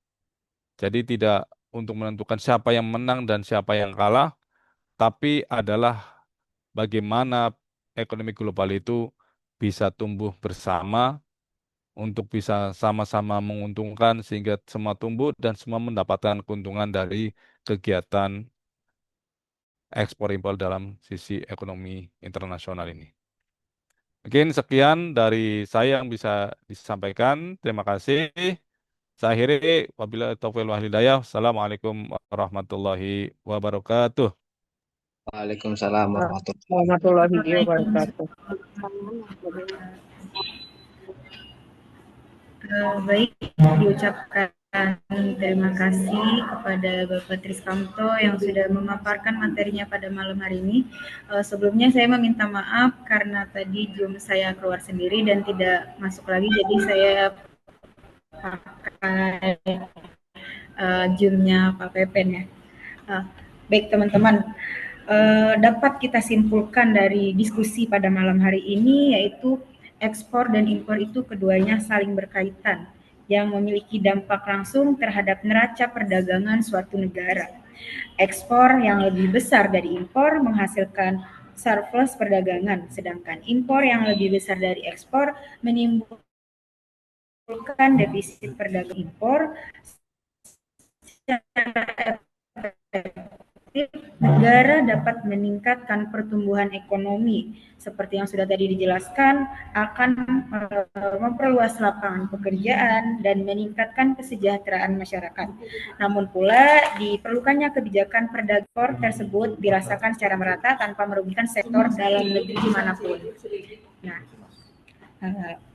Jadi tidak untuk menentukan siapa yang menang dan siapa yang kalah, tapi adalah bagaimana ekonomi global itu bisa tumbuh bersama untuk bisa sama-sama menguntungkan sehingga semua tumbuh dan semua mendapatkan keuntungan dari kegiatan ekspor impor dalam sisi ekonomi internasional ini. Mungkin sekian dari saya yang bisa disampaikan. Terima kasih. Saya akhiri, wabillahi taufiq wal hidayah. Assalamualaikum warahmatullahi wabarakatuh. Waalaikumsalam warahmatullahi Warahmatullahi wabarakatuh. Baik, diucapkan terima kasih kepada Bapak Triskamto yang sudah memaparkan materinya pada malam hari ini. Sebelumnya saya meminta maaf karena tadi Zoom saya keluar sendiri dan tidak masuk lagi, jadi saya pakai Zoom-nya Pak Pepen ya. Baik teman-teman, dapat kita simpulkan dari diskusi pada malam hari ini yaitu ekspor dan impor itu keduanya saling berkaitan yang memiliki dampak langsung terhadap neraca perdagangan suatu negara. Ekspor yang lebih besar dari impor menghasilkan surplus perdagangan, sedangkan impor yang lebih besar dari ekspor menimbulkan defisit perdagangan. Impor secara negara dapat meningkatkan pertumbuhan ekonomi seperti yang sudah tadi dijelaskan, akan memperluas lapangan pekerjaan dan meningkatkan kesejahteraan masyarakat. Namun pula diperlukannya kebijakan perdagangan tersebut dirasakan secara merata tanpa merugikan sektor dalam negeri manapun. Nah,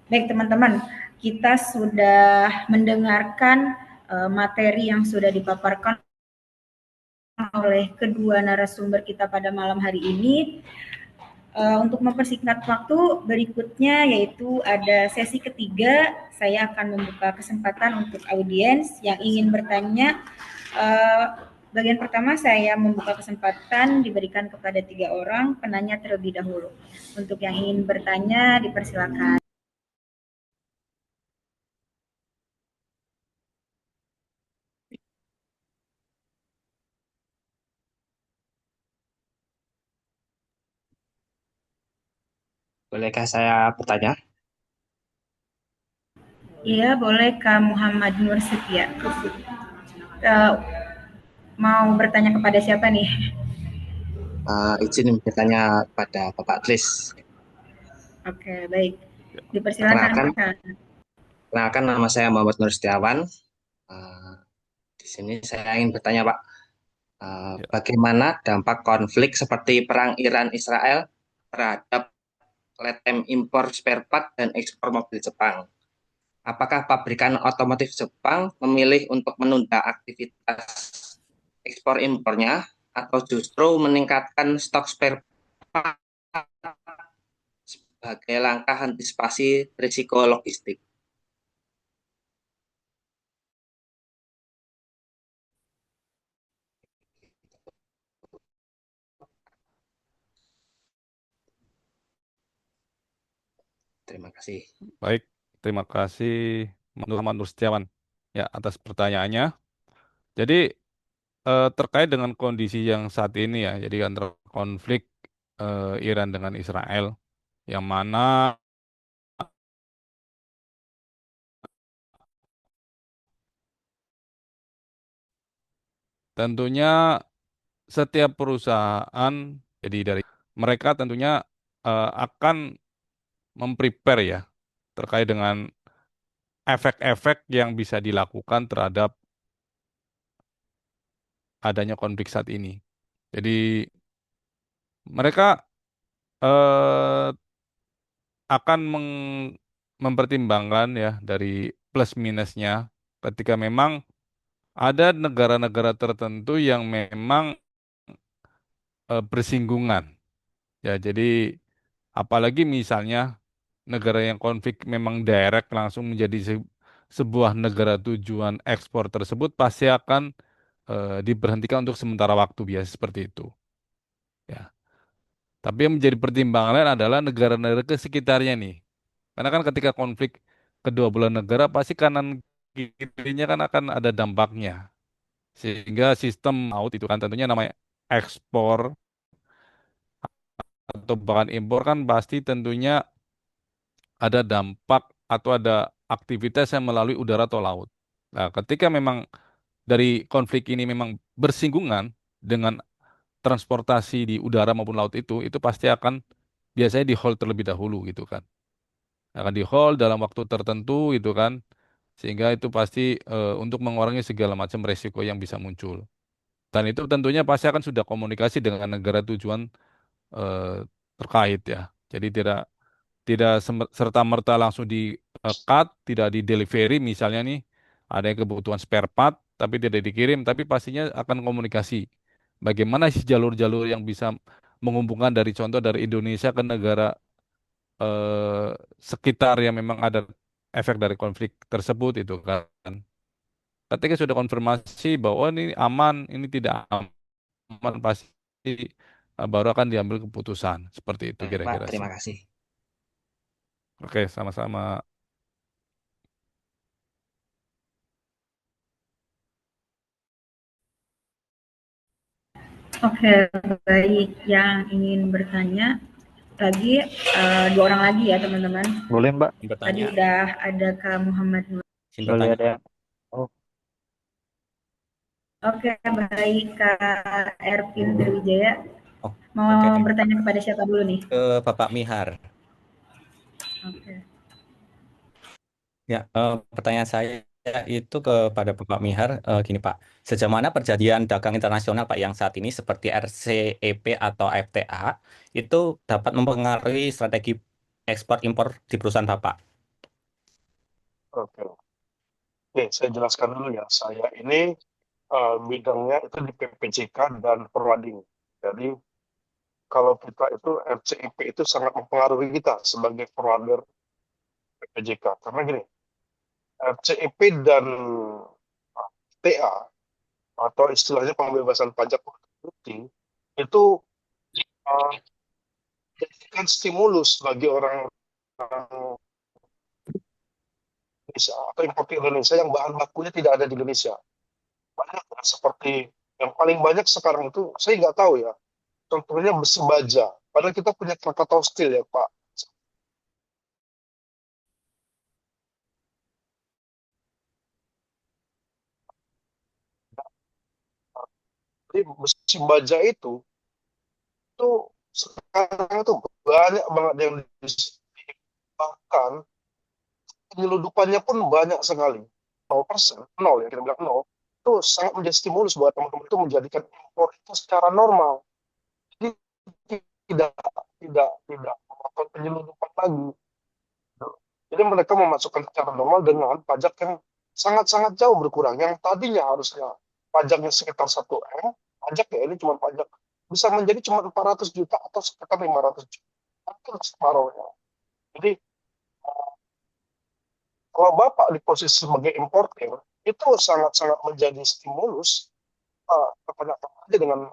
baik teman-teman, kita sudah mendengarkan materi yang sudah dipaparkan oleh kedua narasumber kita pada malam hari ini. Untuk mempersingkat waktu, berikutnya yaitu ada sesi ketiga. Saya akan membuka kesempatan untuk audiens yang ingin bertanya. Bagian pertama saya membuka kesempatan diberikan kepada 3 orang penanya terlebih dahulu. Untuk yang ingin bertanya dipersilakan. Bolehkah saya bertanya? Iya, boleh Kak Muhammad Nur Setia. Mau bertanya kepada siapa nih? Izin bertanya pada Bapak Tris. Oke, baik. Dipersilakan Kak. Kenalkan nama saya Muhammad Nur Setiawan. Di sini saya ingin bertanya, Pak, Ya. bagaimana dampak konflik seperti perang Iran-Israel terhadap lead time impor spare part dan ekspor mobil Jepang? Apakah pabrikan otomotif Jepang memilih untuk menunda aktivitas ekspor impornya atau justru meningkatkan stok spare part sebagai langkah antisipasi risiko logistik? Terima kasih. Baik, terima kasih Muhammad Nur Setiawan ya atas pertanyaannya. Jadi terkait dengan kondisi yang saat ini ya, jadi antara konflik Iran dengan Israel, yang mana tentunya setiap perusahaan, jadi dari mereka tentunya akan memprepare ya terkait dengan efek-efek yang bisa dilakukan terhadap adanya konflik saat ini. Jadi mereka eh, akan mempertimbangkan ya dari plus minusnya ketika memang ada negara-negara tertentu yang memang bersinggungan. Ya, jadi apalagi misalnya negara yang konflik memang direct langsung menjadi sebuah negara tujuan ekspor tersebut pasti akan diberhentikan untuk sementara waktu biasa seperti itu. Ya. Tapi yang menjadi pertimbangan lain adalah negara-negara ke sekitarnya nih. Karena kan ketika konflik kedua belah negara pasti kanan kirinya kan akan ada dampaknya. Sehingga sistem laut itu kan tentunya namanya ekspor atau bahkan impor kan pasti tentunya ada dampak atau ada aktivitas yang melalui udara atau laut. Nah, ketika memang dari konflik ini memang bersinggungan dengan transportasi di udara maupun laut itu pasti akan biasanya di hold terlebih dahulu gitu kan. Akan di hold dalam waktu tertentu gitu kan. Sehingga itu pasti untuk mengurangi segala macam resiko yang bisa muncul. Dan itu tentunya pasti akan sudah komunikasi dengan negara tujuan eh, terkait ya. Jadi tidak tidak serta-merta langsung di cut, tidak di delivery misalnya nih ada yang kebutuhan spare part tapi tidak dikirim, tapi pastinya akan komunikasi. Bagaimana sih jalur-jalur yang bisa menghubungkan dari contoh dari Indonesia ke negara eh, sekitar yang memang ada efek dari konflik tersebut itu kan. Ketika sudah konfirmasi bahwa ini aman, ini tidak aman, pasti baru akan diambil keputusan. Seperti itu Baik, Pak, kira-kira sih. terima kasih. Oke, sama-sama. Oke, baik. Yang ingin bertanya lagi dua orang lagi ya teman-teman. Boleh Mbak? Tadi Bertanya. udah ada Kak Muhammad Nur. Izin bertanya. Boleh ada. Oh. Oke, baik Kak Ervin Wijaya. Oh, Mau bertanya kepada siapa dulu nih? Ke Bapak Mihar. Oke. Ya, pertanyaan saya itu kepada Bapak Mihar, gini Pak, sejauh mana perjanjian dagang internasional Pak yang saat ini seperti RCEP atau FTA itu dapat mempengaruhi strategi ekspor impor di perusahaan Bapak? Oke. Oke, saya jelaskan dulu ya. Saya ini bidangnya itu di PPJK dan Perwading. Jadi kalau kita itu RCEP itu sangat mempengaruhi kita sebagai forwarder PPJK. Karena gini, RCEP dan TA atau istilahnya pembebasan pajak itu jadikan stimulus bagi orang Indonesia atau importer Indonesia yang bahan bakunya tidak ada di Indonesia. Banyak seperti yang paling banyak sekarang itu saya nggak tahu ya. Contohnya besi baja. Padahal kita punya Krakatau Steel ya Pak. Jadi besi baja itu sekarang itu banyak banget yang bahkan penyeludupannya pun banyak sekali. 0%, nol ya kita bilang nol. itu sangat menjadi stimulus buat teman-teman itu menjadikan impor itu secara normal. Jadi tidak tidak melakukan penyelundupan lagi. Jadi mereka memasukkan secara normal dengan pajak yang sangat-sangat jauh berkurang. Yang tadinya harusnya pajaknya sekitar 1 M, pajak ya ini cuma pajak bisa menjadi cuma 400 juta atau sekitar 500 juta. Mungkin separuhnya. Jadi kalau Bapak di posisi sebagai importer, itu sangat-sangat menjadi stimulus kepada aja dengan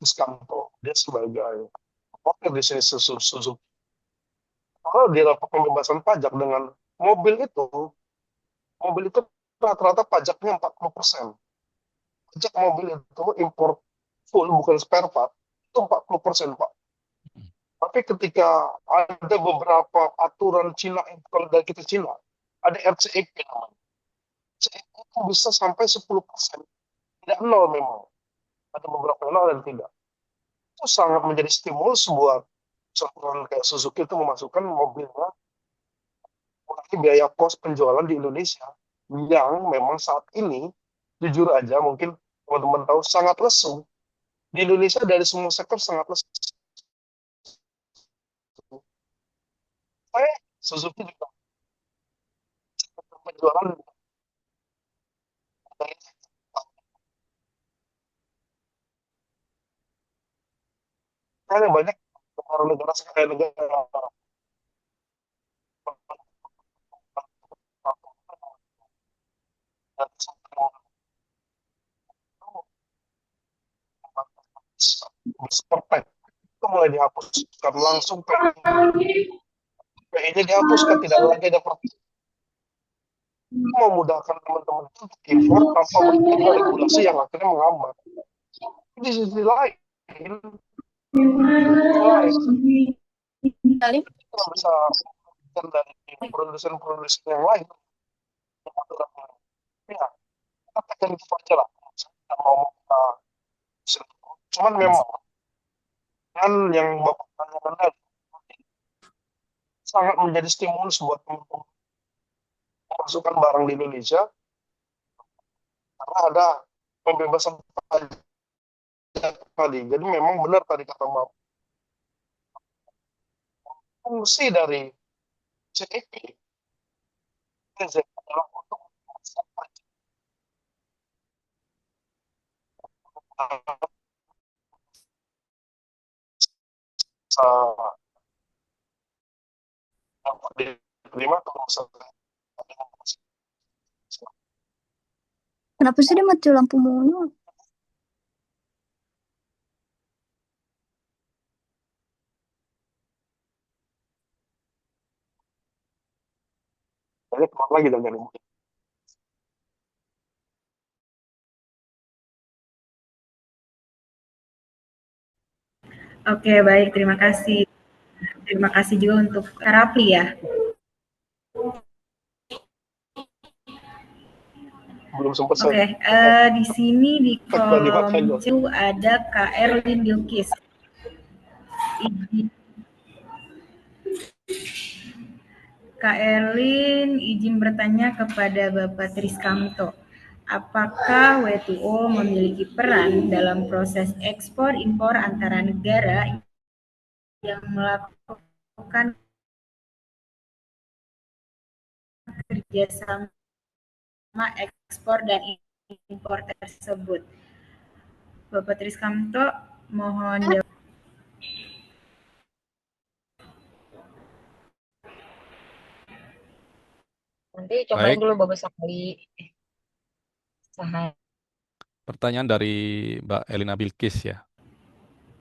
Diskanto. Dia sebagai importer di sini Suzuki. Kalau dia dapat pembebasan pajak dengan mobil itu rata-rata pajaknya 40%. Pajak mobil itu impor full, bukan spare part, itu 40%, Pak. Tapi ketika ada beberapa aturan Cina, kalau dari kita Cina, ada RCEP namanya. RCEP itu bisa sampai 10%. Tidak nol memang. Ada beberapa yang nol dan tidak. Itu sangat menjadi stimulus buat perusahaan kayak Suzuki itu memasukkan mobilnya mengurangi biaya kos penjualan di Indonesia yang memang saat ini jujur aja mungkin teman-teman tahu sangat lesu di Indonesia dari semua sektor sangat lesu. Saya Suzuki juga penjualan karena banyak negara-negara kayak negara seperti itu mulai dihapuskan langsung PI-nya dihapuskan, tidak lagi ada memudahkan teman-teman untuk impor tanpa menerima regulasi yang akhirnya menghambat. Di sisi lain, kita bisa dari produsen-produsen yang lain. Ya, kita tekan itu aja lah. Kita mau kita cuman memang kan yang Bapak tanyakan tadi sangat menjadi stimulus buat teman-teman memasukkan barang di Indonesia karena ada pembebasan pajak tadi. Jadi memang benar tadi kata Bapak. Fungsi dari CEP adalah untuk diterima kalau misalnya Kenapa sih dia mati lampu mulu? jadi keluar lagi dan jadi mungkin. Oke, baik. Terima kasih. Terima kasih juga untuk Rapli ya. Belum sempat Oke, di sini di kolom C ada Kak Erlin Bilkis. Kak Erlin izin bertanya kepada Bapak Triskamto. Apakah W2O memiliki peran dalam proses ekspor impor antara negara yang melakukan kerjasama ekspor dan impor tersebut? Bapak Triskamto, mohon jawab. Nanti cobain dulu Bapak sekali. Pertanyaan dari Mbak Elina Bilkis ya.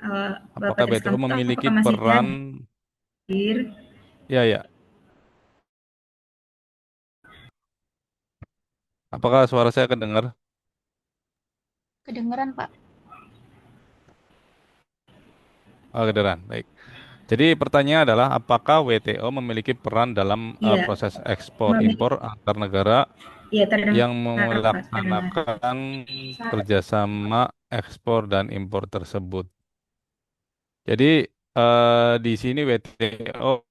Apakah Bapak WTO memiliki apakah masih peran? Ya. Apakah suara saya kedengar? Kedengeran, Pak. Oh, kedengaran. Baik. Jadi pertanyaannya adalah apakah WTO memiliki peran dalam proses ekspor impor antar negara yang melaksanakan kerjasama ekspor dan impor tersebut? Jadi di sini WTO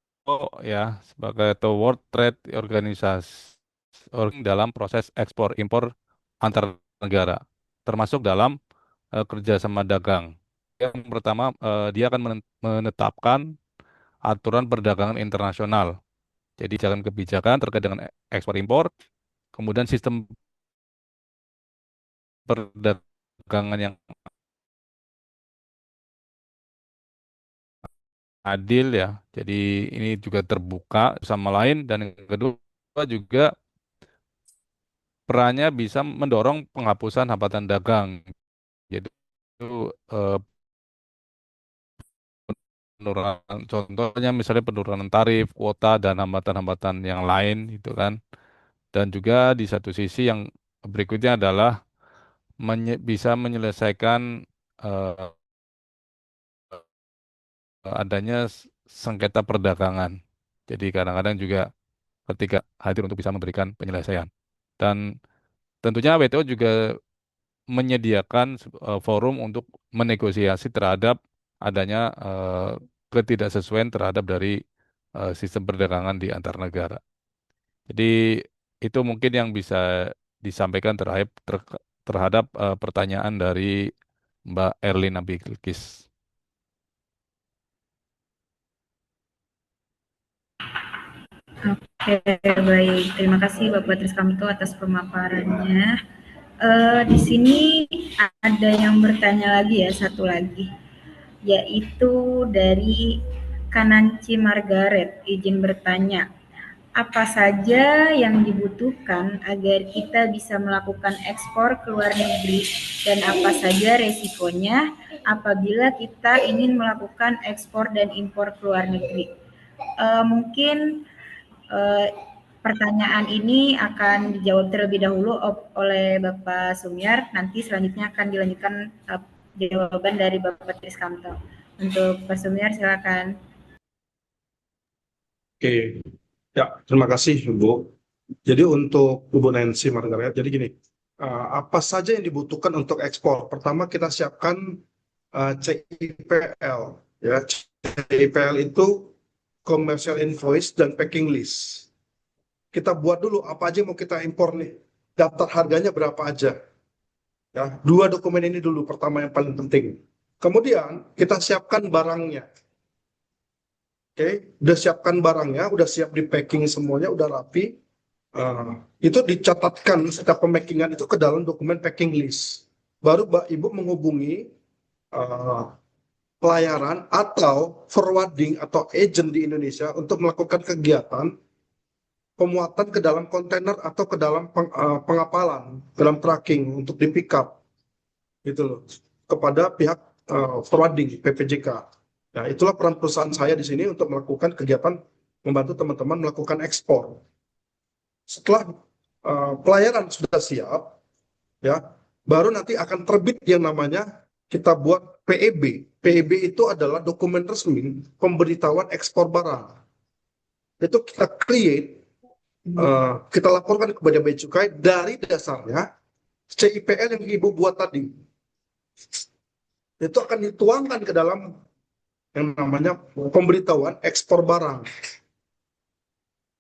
ya sebagai World Trade Organization dalam proses ekspor impor antar negara, termasuk dalam kerjasama dagang. Yang pertama, dia akan menetapkan aturan perdagangan internasional. Jadi jangan kebijakan terkait dengan ekspor impor, kemudian sistem perdagangan yang adil ya. Jadi ini juga terbuka sama lain, dan yang kedua juga perannya bisa mendorong penghapusan hambatan dagang. Jadi itu penurunan, contohnya misalnya penurunan tarif, kuota, dan hambatan-hambatan yang lain itu kan. Dan juga di satu sisi yang berikutnya adalah bisa menyelesaikan eh, adanya sengketa perdagangan. Jadi kadang-kadang juga ketika hadir untuk bisa memberikan penyelesaian. Dan tentunya WTO juga menyediakan forum untuk menegosiasi terhadap adanya ketidaksesuaian terhadap dari sistem perdagangan di antar negara. Jadi itu mungkin yang bisa disampaikan terhadap pertanyaan dari Mbak Erlina Bilkis. Oke, baik. Terima kasih Bapak Triskamto atas pemaparannya. Di sini ada yang bertanya lagi ya, satu lagi, yaitu dari Kananci Margaret, izin bertanya. Apa saja yang dibutuhkan agar kita bisa melakukan ekspor ke luar negeri dan apa saja resikonya apabila kita ingin melakukan ekspor dan impor ke luar negeri? Mungkin pertanyaan ini akan dijawab terlebih dahulu oleh Bapak Sumiar, nanti selanjutnya akan dilanjutkan jawaban dari Bapak Triskamto. Untuk Pak Sumiar silakan. Oke, ya terima kasih Bu. Jadi untuk Bu Nancy Margaret, jadi gini, apa saja yang dibutuhkan untuk ekspor? Pertama kita siapkan CIPL, ya. CIPL itu commercial invoice dan packing list. Kita buat dulu apa aja yang mau kita impor nih, daftar harganya berapa aja. Ya, 2 dokumen ini dulu pertama yang paling penting. Kemudian kita siapkan barangnya. Oke, udah siapkan barangnya, udah siap di packing semuanya, udah rapi. Itu dicatatkan setiap pemackingan itu ke dalam dokumen packing list. Baru Ibu menghubungi pelayaran atau forwarding atau agent di Indonesia untuk melakukan kegiatan pemuatan ke dalam kontainer atau ke dalam pengapalan, dalam tracking untuk di pick up gitu loh, kepada pihak forwarding PPJK. Nah, itulah peran perusahaan saya di sini untuk melakukan kegiatan membantu teman-teman melakukan ekspor. Setelah pelayaran sudah siap, ya, baru nanti akan terbit yang namanya kita buat PEB. PEB itu adalah dokumen resmi pemberitahuan ekspor barang. Itu kita create, kita laporkan kepada Bea Cukai, dari dasarnya CIPL yang Ibu buat tadi. Itu akan dituangkan ke dalam yang namanya pemberitahuan ekspor barang.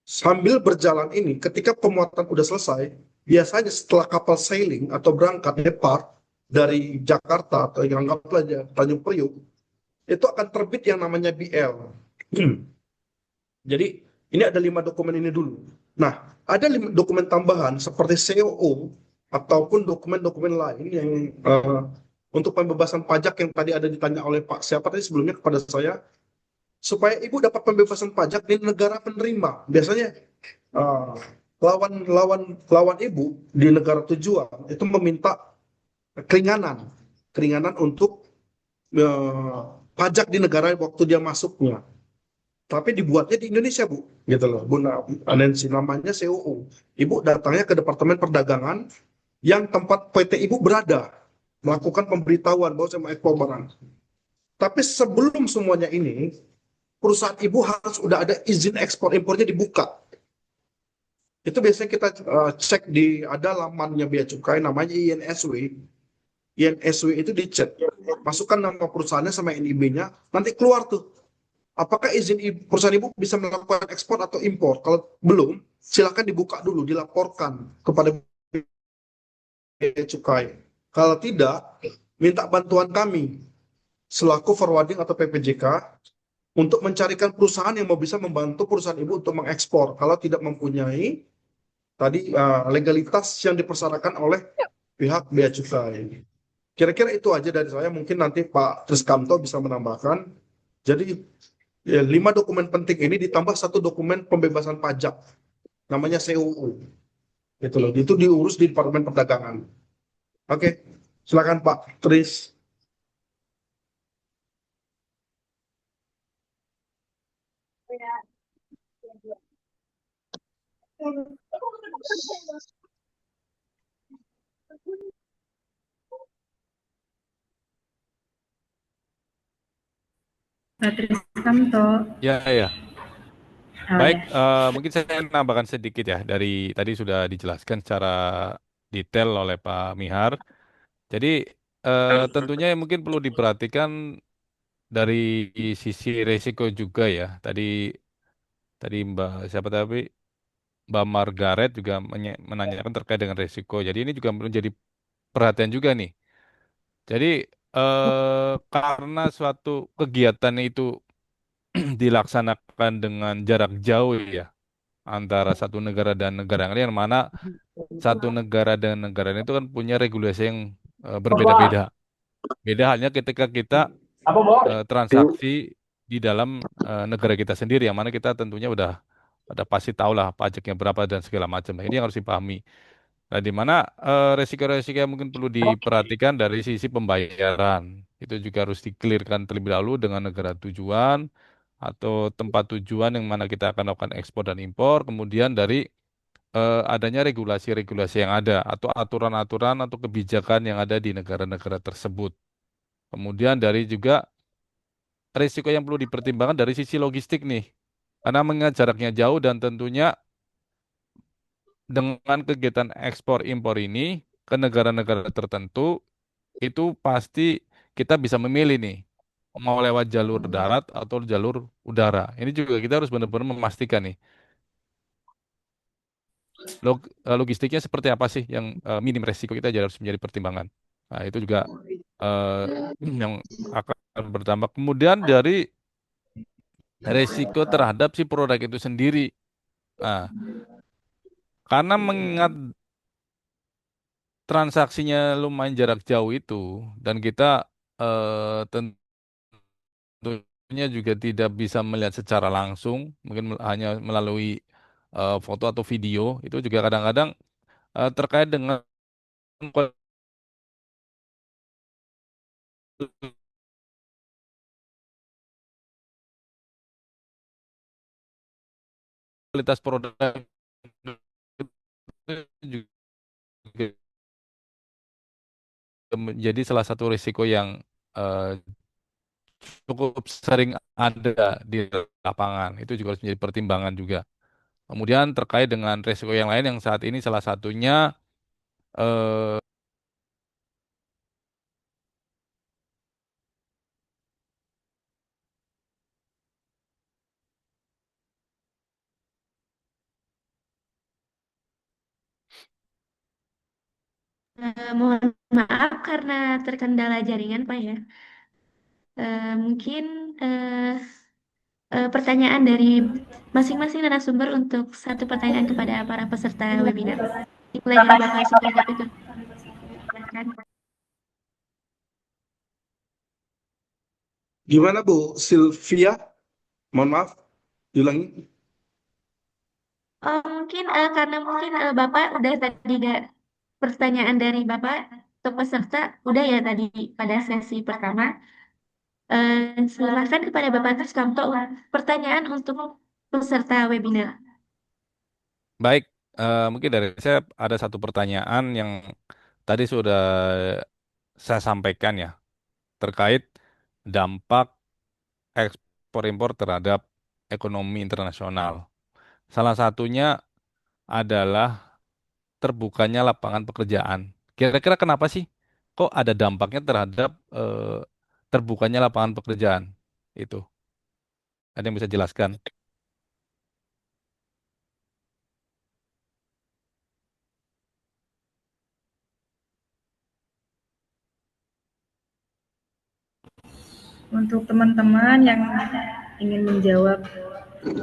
Sambil berjalan ini, ketika pemuatan udah selesai, biasanya setelah kapal sailing atau berangkat depart dari Jakarta atau yang anggaplah Tanjung Priuk, itu akan terbit yang namanya BL. Jadi ini ada 5 dokumen ini dulu. Nah, ada 5 dokumen tambahan seperti COO ataupun dokumen-dokumen lain yang untuk pembebasan pajak yang tadi ada ditanya oleh Pak siapa tadi sebelumnya kepada saya, supaya Ibu dapat pembebasan pajak di negara penerima. Biasanya lawan Ibu di negara tujuan itu meminta keringanan untuk pajak di negara waktu dia masuknya. Tapi dibuatnya di Indonesia, Bu. Gitu loh, Bu Nancy, namanya COO. Ibu datangnya ke Departemen Perdagangan yang tempat PT Ibu berada, melakukan pemberitahuan bahwa saya mau ekspor barang. Tapi sebelum semuanya ini, perusahaan Ibu harus udah ada izin ekspor impornya dibuka. Itu biasanya kita cek ada lamannya Bea Cukai, namanya INSW. INSW itu dicek, masukkan nama perusahaannya sama NIB-nya, nanti keluar tuh. Apakah izin perusahaan Ibu bisa melakukan ekspor atau impor? Kalau belum, silakan dibuka dulu, dilaporkan kepada Bea Cukai. Kalau tidak, minta bantuan kami selaku forwarding atau PPJK untuk mencarikan perusahaan yang mau bisa membantu perusahaan ibu untuk mengekspor kalau tidak mempunyai tadi legalitas yang dipersyaratkan oleh pihak Bea Cukai. Kira-kira itu aja dari saya. Mungkin nanti Pak Triskamto bisa menambahkan. Jadi 5 dokumen penting ini ditambah 1 dokumen pembebasan pajak, namanya CUU. Gitu loh. Itu diurus di Departemen Perdagangan. Oke, silakan Pak Tris. Pak Triskamto. Ya, ya. Oh Baik, ya. mungkin saya nambahkan sedikit ya. Dari tadi sudah dijelaskan secara detail oleh Pak Mihar. Jadi tentunya yang mungkin perlu diperhatikan dari sisi resiko juga ya. Tadi Mbak Margaret juga menanyakan terkait dengan resiko. Jadi ini juga menjadi perhatian juga nih. Jadi karena suatu kegiatan itu dilaksanakan dengan jarak jauh ya antara satu negara dan negara yang lain, yang mana satu negara dan negara lain itu kan punya regulasi yang berbeda-beda. Beda halnya ketika kita transaksi di dalam negara kita sendiri, yang mana kita tentunya udah pasti tahu lah pajaknya berapa dan segala macam. Nah, ini yang harus dipahami. Nah, di mana resiko-resiko yang mungkin perlu diperhatikan dari sisi pembayaran. Itu juga harus dikelirkan terlebih dahulu dengan negara tujuan atau tempat tujuan yang mana kita akan lakukan ekspor dan impor. Kemudian dari adanya regulasi-regulasi yang ada atau aturan-aturan atau kebijakan yang ada di negara-negara tersebut. Kemudian dari juga risiko yang perlu dipertimbangkan dari sisi logistik nih. Karena mengingat jaraknya jauh dan tentunya dengan kegiatan ekspor impor ini ke negara-negara tertentu itu pasti kita bisa memilih nih mau lewat jalur darat atau jalur udara. Ini juga kita harus benar-benar memastikan nih logistiknya seperti apa sih yang minim resiko kita jadi harus menjadi pertimbangan. Nah, itu juga yang akan berdampak. Kemudian dari resiko terhadap si produk itu sendiri. Nah, karena mengingat transaksinya lumayan jarak jauh itu dan kita tentunya juga tidak bisa melihat secara langsung, mungkin hanya melalui foto atau video, itu juga kadang-kadang terkait dengan kualitas produk itu juga menjadi salah satu risiko yang eh, cukup sering ada di lapangan. Itu juga harus menjadi pertimbangan juga. Kemudian terkait dengan risiko yang lain yang saat ini salah satunya eh, Mohon maaf karena terkendala jaringan, Pak ya. Mungkin pertanyaan dari masing-masing narasumber untuk satu pertanyaan kepada para peserta webinar. Dimulai dari Bapak Sugeng Dapetu. Silakan. Gimana Bu Sylvia? Mohon maaf, diulangi. Oh, mungkin karena mungkin Bapak udah tadi pertanyaan dari Bapak untuk peserta udah ya tadi pada sesi pertama. Silakan kepada Bapak Triskamto pertanyaan untuk peserta webinar. baik, mungkin dari saya ada satu pertanyaan yang tadi sudah saya sampaikan ya terkait dampak ekspor impor terhadap ekonomi internasional. Salah satunya adalah terbukanya lapangan pekerjaan. Kira-kira kenapa sih kok ada dampaknya terhadap terbukanya lapangan pekerjaan itu? Ada yang bisa jelaskan? Untuk teman-teman yang ingin menjawab,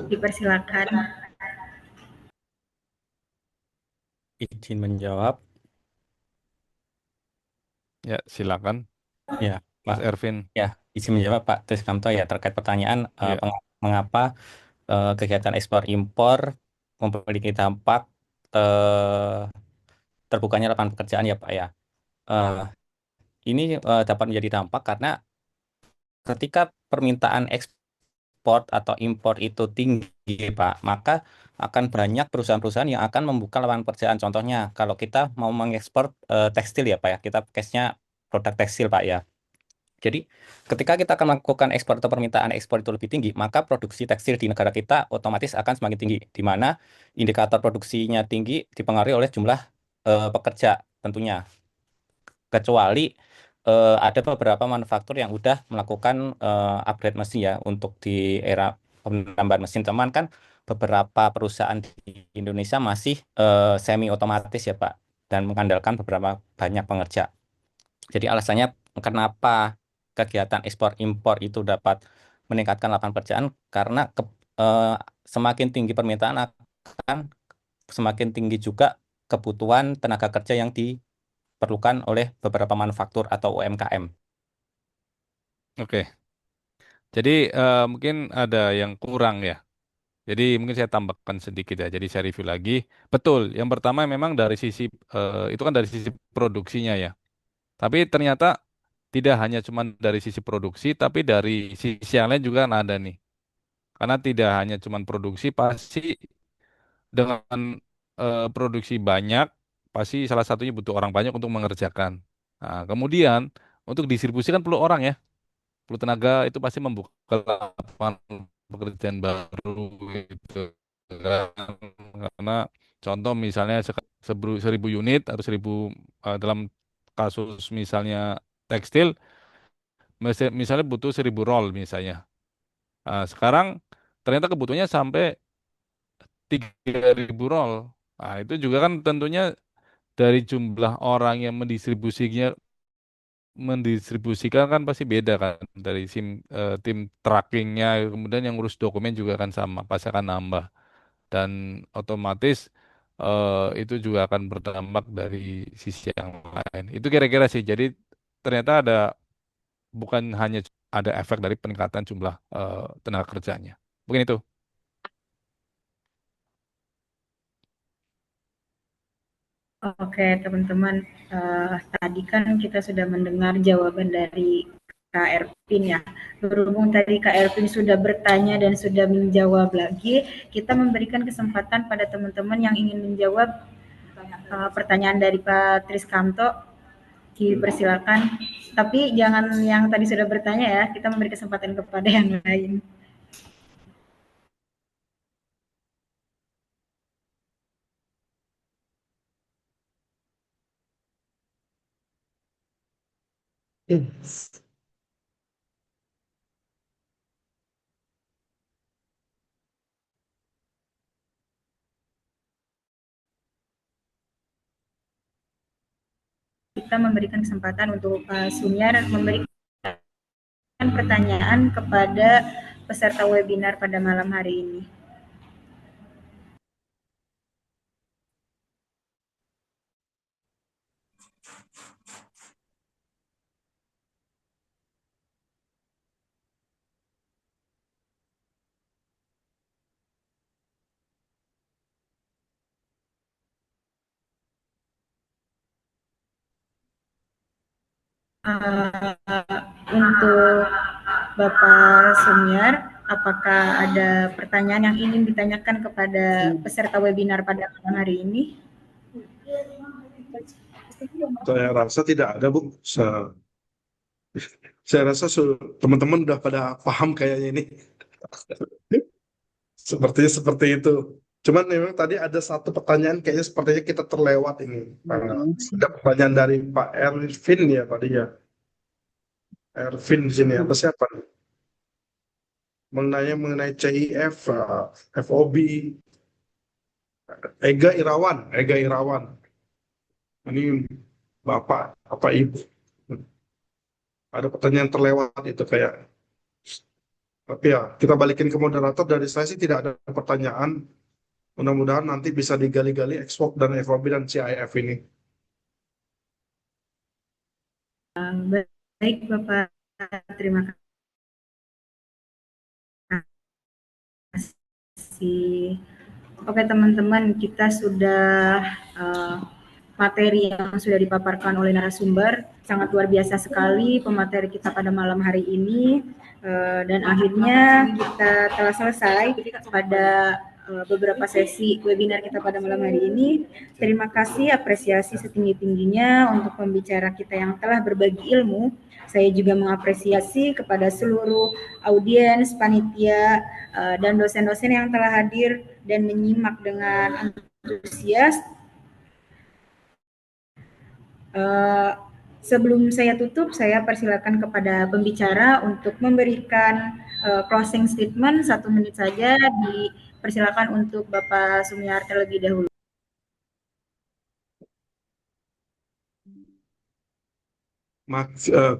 dipersilakan. Izin menjawab. Ya, silakan, Ya, Mas Pak. Ervin. Ya, izin menjawab Pak Triskamto ya terkait pertanyaan Ya. mengapa kegiatan ekspor impor memiliki dampak terbukanya lapangan pekerjaan ya Pak ya. Eh, ini dapat menjadi dampak karena ketika permintaan ekspor atau impor itu tinggi Pak, maka akan banyak perusahaan-perusahaan yang akan membuka lapangan pekerjaan. Contohnya kalau kita mau mengekspor tekstil ya Pak ya, kita case-nya produk tekstil Pak ya. Jadi, ketika kita akan melakukan ekspor atau permintaan ekspor itu lebih tinggi, maka produksi tekstil di negara kita otomatis akan semakin tinggi, di mana indikator produksinya tinggi dipengaruhi oleh jumlah pekerja tentunya. Kecuali ada beberapa manufaktur yang udah melakukan upgrade mesin ya untuk di era penambahan mesin. Teman kan beberapa perusahaan di Indonesia masih semi otomatis ya Pak, dan mengandalkan beberapa banyak pengerja. Jadi alasannya kenapa kegiatan ekspor impor itu dapat meningkatkan lapangan pekerjaan karena semakin tinggi permintaan akan semakin tinggi juga kebutuhan tenaga kerja yang diperlukan oleh beberapa manufaktur atau UMKM. Oke. Jadi mungkin ada yang kurang ya. Jadi mungkin saya tambahkan sedikit ya. Jadi saya review lagi. Betul. Yang pertama memang dari sisi itu kan dari sisi produksinya ya. Tapi ternyata tidak hanya cuma dari sisi produksi, tapi dari sisi yang lain juga kan ada nih. Karena tidak hanya cuma produksi, pasti dengan produksi banyak, pasti salah satunya butuh orang banyak untuk mengerjakan. Nah, kemudian untuk distribusi kan perlu orang ya, perlu tenaga, itu pasti membuka lapangan pekerjaan baru gitu kan. Karena contoh misalnya 1.000 unit atau 1.000 dalam kasus misalnya tekstil, misalnya butuh 1.000 roll misalnya. Nah, sekarang ternyata kebutuhannya sampai 3.000 roll. Nah, itu juga kan tentunya dari jumlah orang yang mendistribusikan kan pasti beda kan dari tim trackingnya, kemudian yang ngurus dokumen juga akan sama, pasti akan nambah dan otomatis itu juga akan berdampak dari sisi yang lain. Itu kira-kira sih. Jadi ternyata bukan hanya ada efek dari peningkatan jumlah tenaga kerjanya. Mungkin itu. Oke, teman-teman, tadi kan kita sudah mendengar jawaban dari Kak Ervin ya. Berhubung tadi Kak Ervin sudah bertanya dan sudah menjawab lagi, kita memberikan kesempatan pada teman-teman yang ingin menjawab pertanyaan dari Pak Triskamto. Dipersilakan. Tapi jangan yang tadi sudah bertanya ya, kita memberi kesempatan kepada yang lain. Kita memberikan kesempatan untuk Pak Sunyar memberikan pertanyaan kepada peserta webinar pada malam hari ini. Untuk Bapak Sunyar, apakah ada pertanyaan yang ingin ditanyakan kepada peserta webinar pada malam hari ini? Saya rasa tidak ada, Bu. Saya rasa teman-teman udah pada paham kayaknya ini. Sepertinya seperti itu. Cuman memang tadi ada satu pertanyaan kayaknya sepertinya kita terlewat ini. Ada pertanyaan dari Pak Ervin ya tadi ya. Ervin di sini apa siapa? Mengenai CIF, FOB, Ega Irawan. Ini Bapak, apa Ibu? Ada pertanyaan terlewat itu kayak Tapi ya, kita balikin ke moderator. Dari saya sih tidak ada pertanyaan. Mudah-mudahan nanti bisa digali-gali Xbox dan FOB dan CIF ini. Baik, Bapak. Terima kasih. Oke, teman-teman, kita sudah materi yang sudah dipaparkan oleh narasumber sangat luar biasa sekali pemateri kita pada malam hari ini. Dan akhirnya kita telah selesai pada beberapa sesi webinar kita pada malam hari ini. Terima kasih, apresiasi setinggi-tingginya untuk pembicara kita yang telah berbagi ilmu. Saya juga mengapresiasi kepada seluruh audiens, panitia, dan dosen-dosen yang telah hadir dan menyimak dengan antusias. Sebelum saya tutup, saya persilakan kepada pembicara untuk memberikan closing statement 1 menit saja. Dipersilakan untuk Bapak Sumiar terlebih dahulu.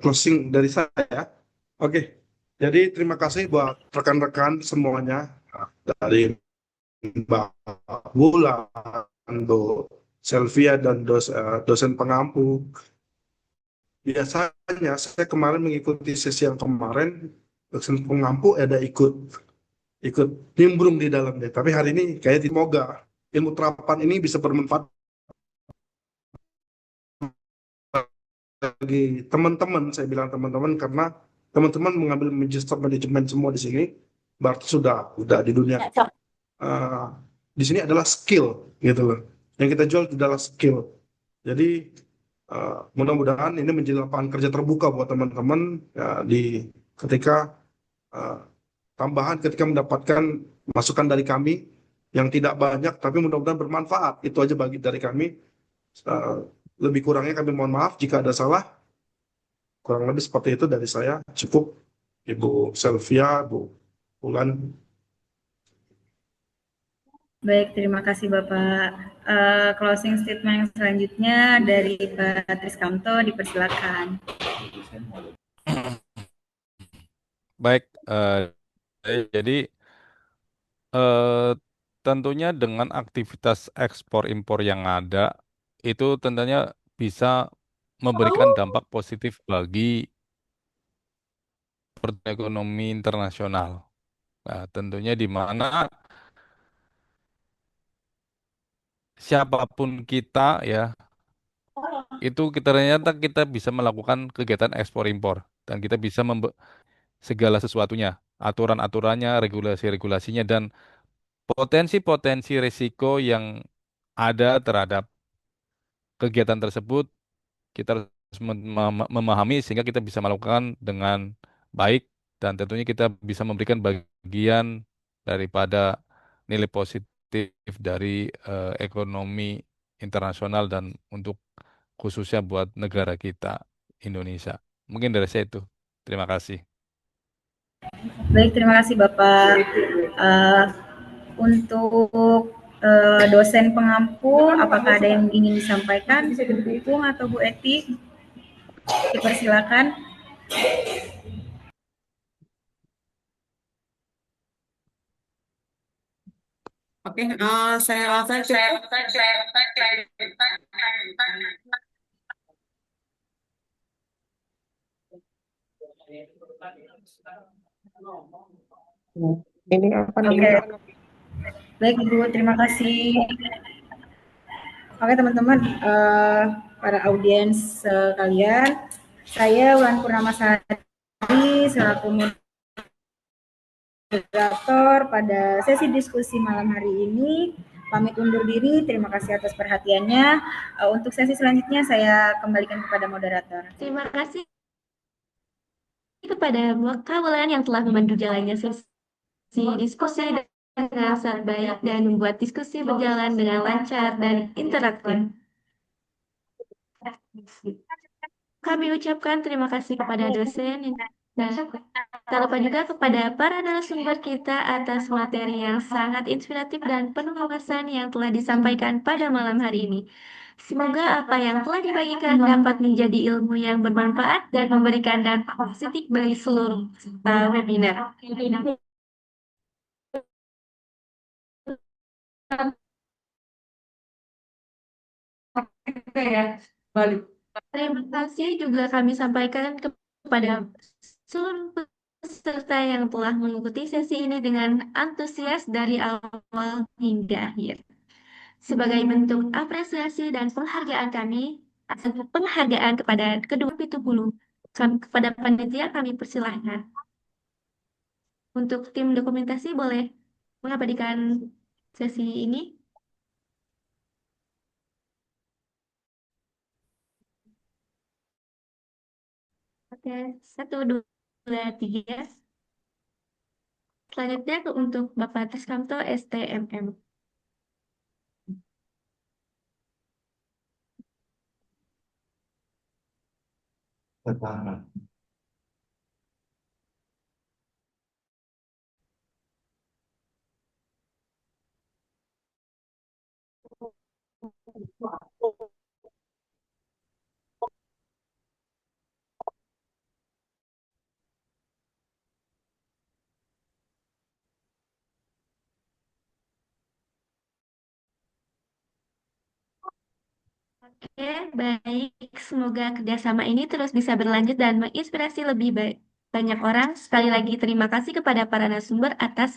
Closing dari saya. Oke. Jadi terima kasih buat rekan-rekan semuanya dari Mbak Wulan, Bu Selvia dan dosen pengampu. Biasanya saya kemarin mengikuti sesi yang kemarin, dosen pengampu ada ikut nimbrung di dalamnya. Tapi hari ini kayak semoga ilmu terapan ini bisa bermanfaat bagi teman-teman. Saya bilang teman-teman karena teman-teman mengambil magister manajemen semua di sini, berarti sudah di dunia. Di sini adalah skill gitu loh. Yang kita jual adalah skill. Jadi mudah-mudahan ini menjadi lapangan kerja terbuka buat teman-teman ya, ketika tambahan ketika mendapatkan masukan dari kami yang tidak banyak tapi mudah-mudahan bermanfaat. Itu aja bagi dari kami. Lebih kurangnya kami mohon maaf jika ada salah. Kurang lebih seperti itu dari saya. Cukup Ibu Selvia, Bu Wulan. Baik, terima kasih Bapak. Closing statement yang selanjutnya dari Pak Triskamto, dipersilakan. Baik, jadi tentunya dengan aktivitas ekspor impor yang ada, itu tentunya bisa memberikan dampak positif bagi ekonomi internasional. Nah, tentunya di mana siapapun kita ya, itu ternyata kita bisa melakukan kegiatan ekspor impor dan kita bisa segala sesuatunya, aturan-aturannya, regulasi-regulasinya dan potensi-potensi risiko yang ada terhadap kegiatan tersebut kita harus memahami sehingga kita bisa melakukan dengan baik dan tentunya kita bisa memberikan bagian daripada nilai positif dari ekonomi internasional dan untuk khususnya buat negara kita Indonesia. Mungkin dari saya itu. Terima kasih. Baik, terima kasih Bapak. Untuk dosen pengampu, apakah ada yang ingin disampaikan? Bisa didukung atau Bu Eti? Dipersilakan. Oke, saya rasa ini apa namanya? Baik Ibu, terima kasih. Oke teman-teman, para audiens sekalian, saya Wulan Purnamasari selaku moderator pada sesi diskusi malam hari ini pamit undur diri. Terima kasih atas perhatiannya. Untuk sesi selanjutnya saya kembalikan kepada moderator. Terima kasih kepada Kak Wulan yang telah memandu jalannya sesi diskusi dengan sangat baik dan membuat diskusi berjalan dengan lancar dan interaktif. Kami ucapkan terima kasih kepada dosen dan tak lupa juga kepada para narasumber kita atas materi yang sangat inspiratif dan penuh wawasan yang telah disampaikan pada malam hari ini. Semoga apa yang telah dibagikan dapat menjadi ilmu yang bermanfaat dan memberikan dampak positif bagi seluruh peserta webinar. Balik. Terima kasih juga kami sampaikan kepada seluruh peserta yang telah mengikuti sesi ini dengan antusias dari awal hingga akhir. Sebagai bentuk apresiasi dan penghargaan kami, penghargaan kepada kedua P20, kepada panitia kami persilahkan. Untuk tim dokumentasi boleh mengabadikan sesi ini. Oke, 1, 2, 3. Selanjutnya untuk Bapak Triskamto STMM. Oke, baik. Semoga kerjasama ini terus bisa berlanjut dan menginspirasi lebih banyak orang. Sekali lagi terima kasih kepada para narasumber atas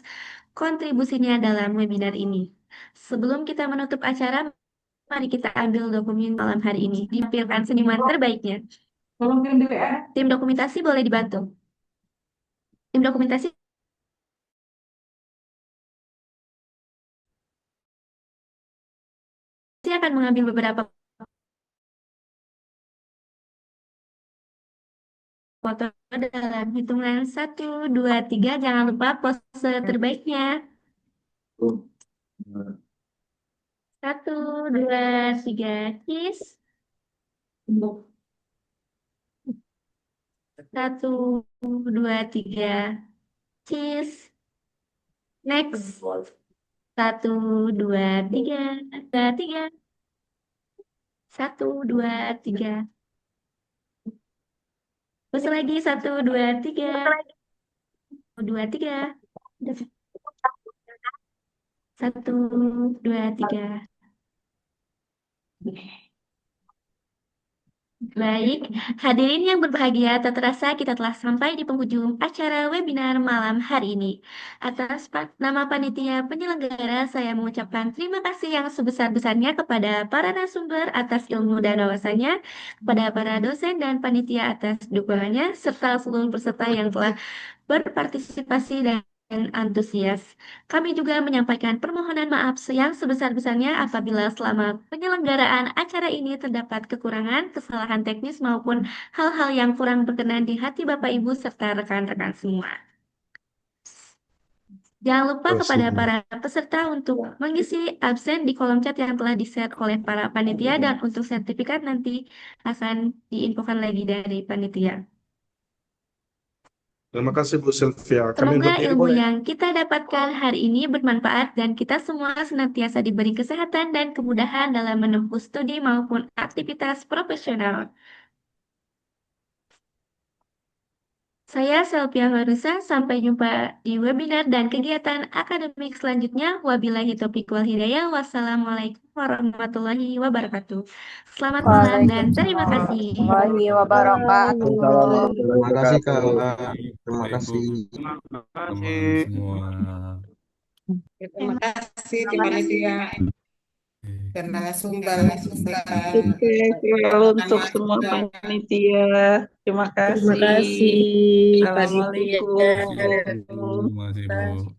kontribusinya dalam webinar ini. Sebelum kita menutup acara, mari kita ambil dokumen malam hari ini. Ditampilkan seniman terbaiknya. Tolong kirim di WA. Tim dokumentasi boleh dibantu. Tim dokumentasi akan mengambil beberapa foto dalam hitungan 1, 2, 3. Jangan lupa pose terbaiknya. 1, 2, 3, cheese. 1, 2, 3, cheese. Next. 1, 2, 3, 3. 1, 2, 3. Pose lagi 1, 2, 3. 2, 3. 1, 2, 3. Baik, hadirin yang berbahagia, tak terasa kita telah sampai di penghujung acara webinar malam hari ini. Atas nama panitia penyelenggara, saya mengucapkan terima kasih yang sebesar-besarnya kepada para narasumber atas ilmu dan wawasannya, kepada para dosen dan panitia atas dukungannya, serta seluruh peserta yang telah berpartisipasi dan antusias. Kami juga menyampaikan permohonan maaf yang sebesar-besarnya apabila selama penyelenggaraan acara ini terdapat kekurangan, kesalahan teknis maupun hal-hal yang kurang berkenan di hati Bapak Ibu serta rekan-rekan semua. Jangan lupa kepada para peserta untuk mengisi absen di kolom chat yang telah di-share oleh para panitia dan untuk sertifikat nanti akan diinfokan lagi dari panitia. Terima kasih Bu Sylvia. Kami Semoga berdiri ilmu boleh. yang kita dapatkan hari ini bermanfaat dan kita semua senantiasa diberi kesehatan dan kemudahan dalam menempuh studi maupun aktivitas profesional. Saya Selvia Marusa, sampai jumpa di webinar dan kegiatan akademik selanjutnya. Wabillahi taufiq wal hidayah. Wassalamualaikum warahmatullahi wabarakatuh. Selamat malam dan terima kasih. Warahmatullahi wabarakatuh. Terima kasih Kak. Terima kasih. semua. Terima kasih tim panitia dan narasumber. Untuk semua panitia. Terima kasih. Terima kasih Assalamualaikum. Terima kasih Bu.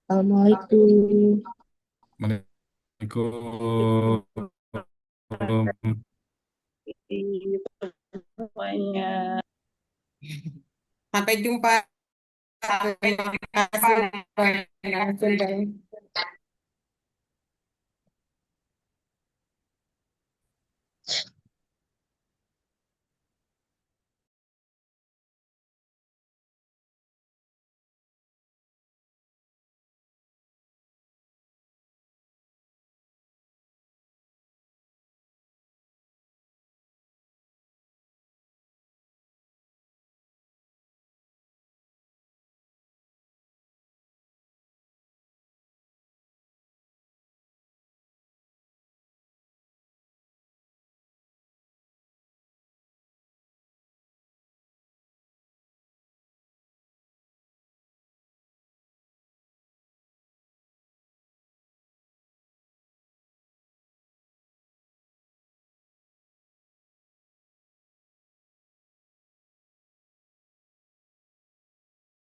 Assalamualaikum. Waalaikumsalam. Semuanya. Sampai jumpa. Terima kasih.